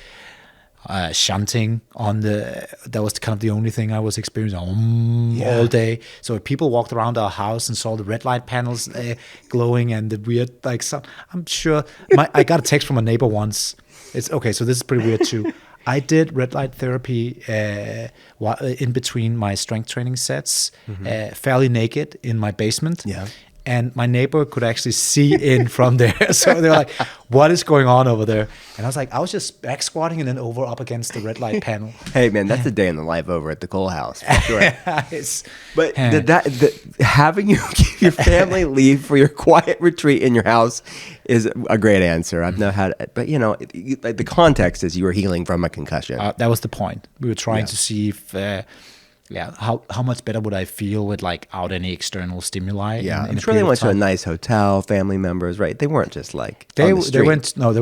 S2: chanting that was kind of the only thing I was experiencing all day. So if people walked around our house and saw the red light panels glowing and the weird like sound, I'm sure I got a text from a neighbor once. It's okay. So this is pretty weird too. I did red light therapy in between my strength training sets, fairly naked in my basement.
S1: Yeah.
S2: And my neighbor could actually see in from there. So they're like, what is going on over there? And I was like, I was just back squatting and then up against the red light panel.
S1: Hey, man, that's a day in the life over at the Cole house, for sure. But having your family leave for your quiet retreat in your house is a great answer. I've never had it. But, like the context is you were healing from a concussion.
S2: That was the point. We were trying to see if... how much better would I feel without any external stimuli?
S1: Yeah, I'm sure they went to a nice hotel, family members, right? They weren't just like
S2: they
S1: on the street.
S2: They were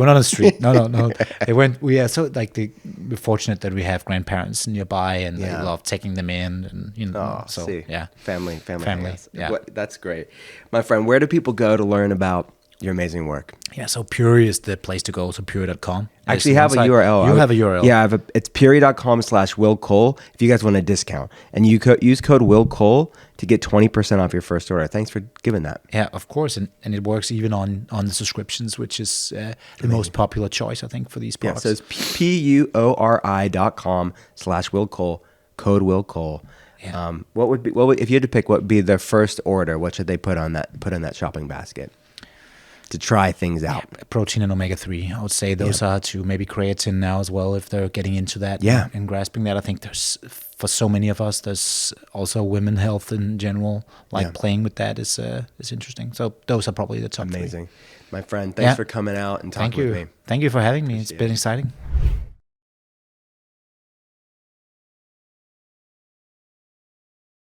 S2: not on the street. No. They went. We're fortunate that we have grandparents nearby, and they love taking them in, and
S1: family.
S2: Yeah,
S1: that's great, my friend. Where do people go to learn about your amazing work?
S2: Yeah, so Puori is the place to go. So Puori.com.
S1: I actually have a URL.
S2: You have a URL.
S1: Yeah, it's Puori.com/Will Cole if you guys want a discount. And you use code Will Cole to get 20% off your first order. Thanks for giving that.
S2: Yeah, of course. And it works even on the subscriptions, which is the most popular choice, I think, for these products.
S1: Yeah, so it's Puori.com/Will Cole, code Will Cole. Yeah. What would if you had to pick what would be their first order, what should they put in that shopping basket to try things out?
S2: Protein and omega-3. I would say those are two. Maybe creatine now as well if they're getting into that and grasping that. I think for so many of us, there's also women health in general, playing with that is interesting. So those are probably the top
S1: Amazing.
S2: three.
S1: My friend, thanks for coming out and talking with me.
S2: Thank you for having me. It's been exciting.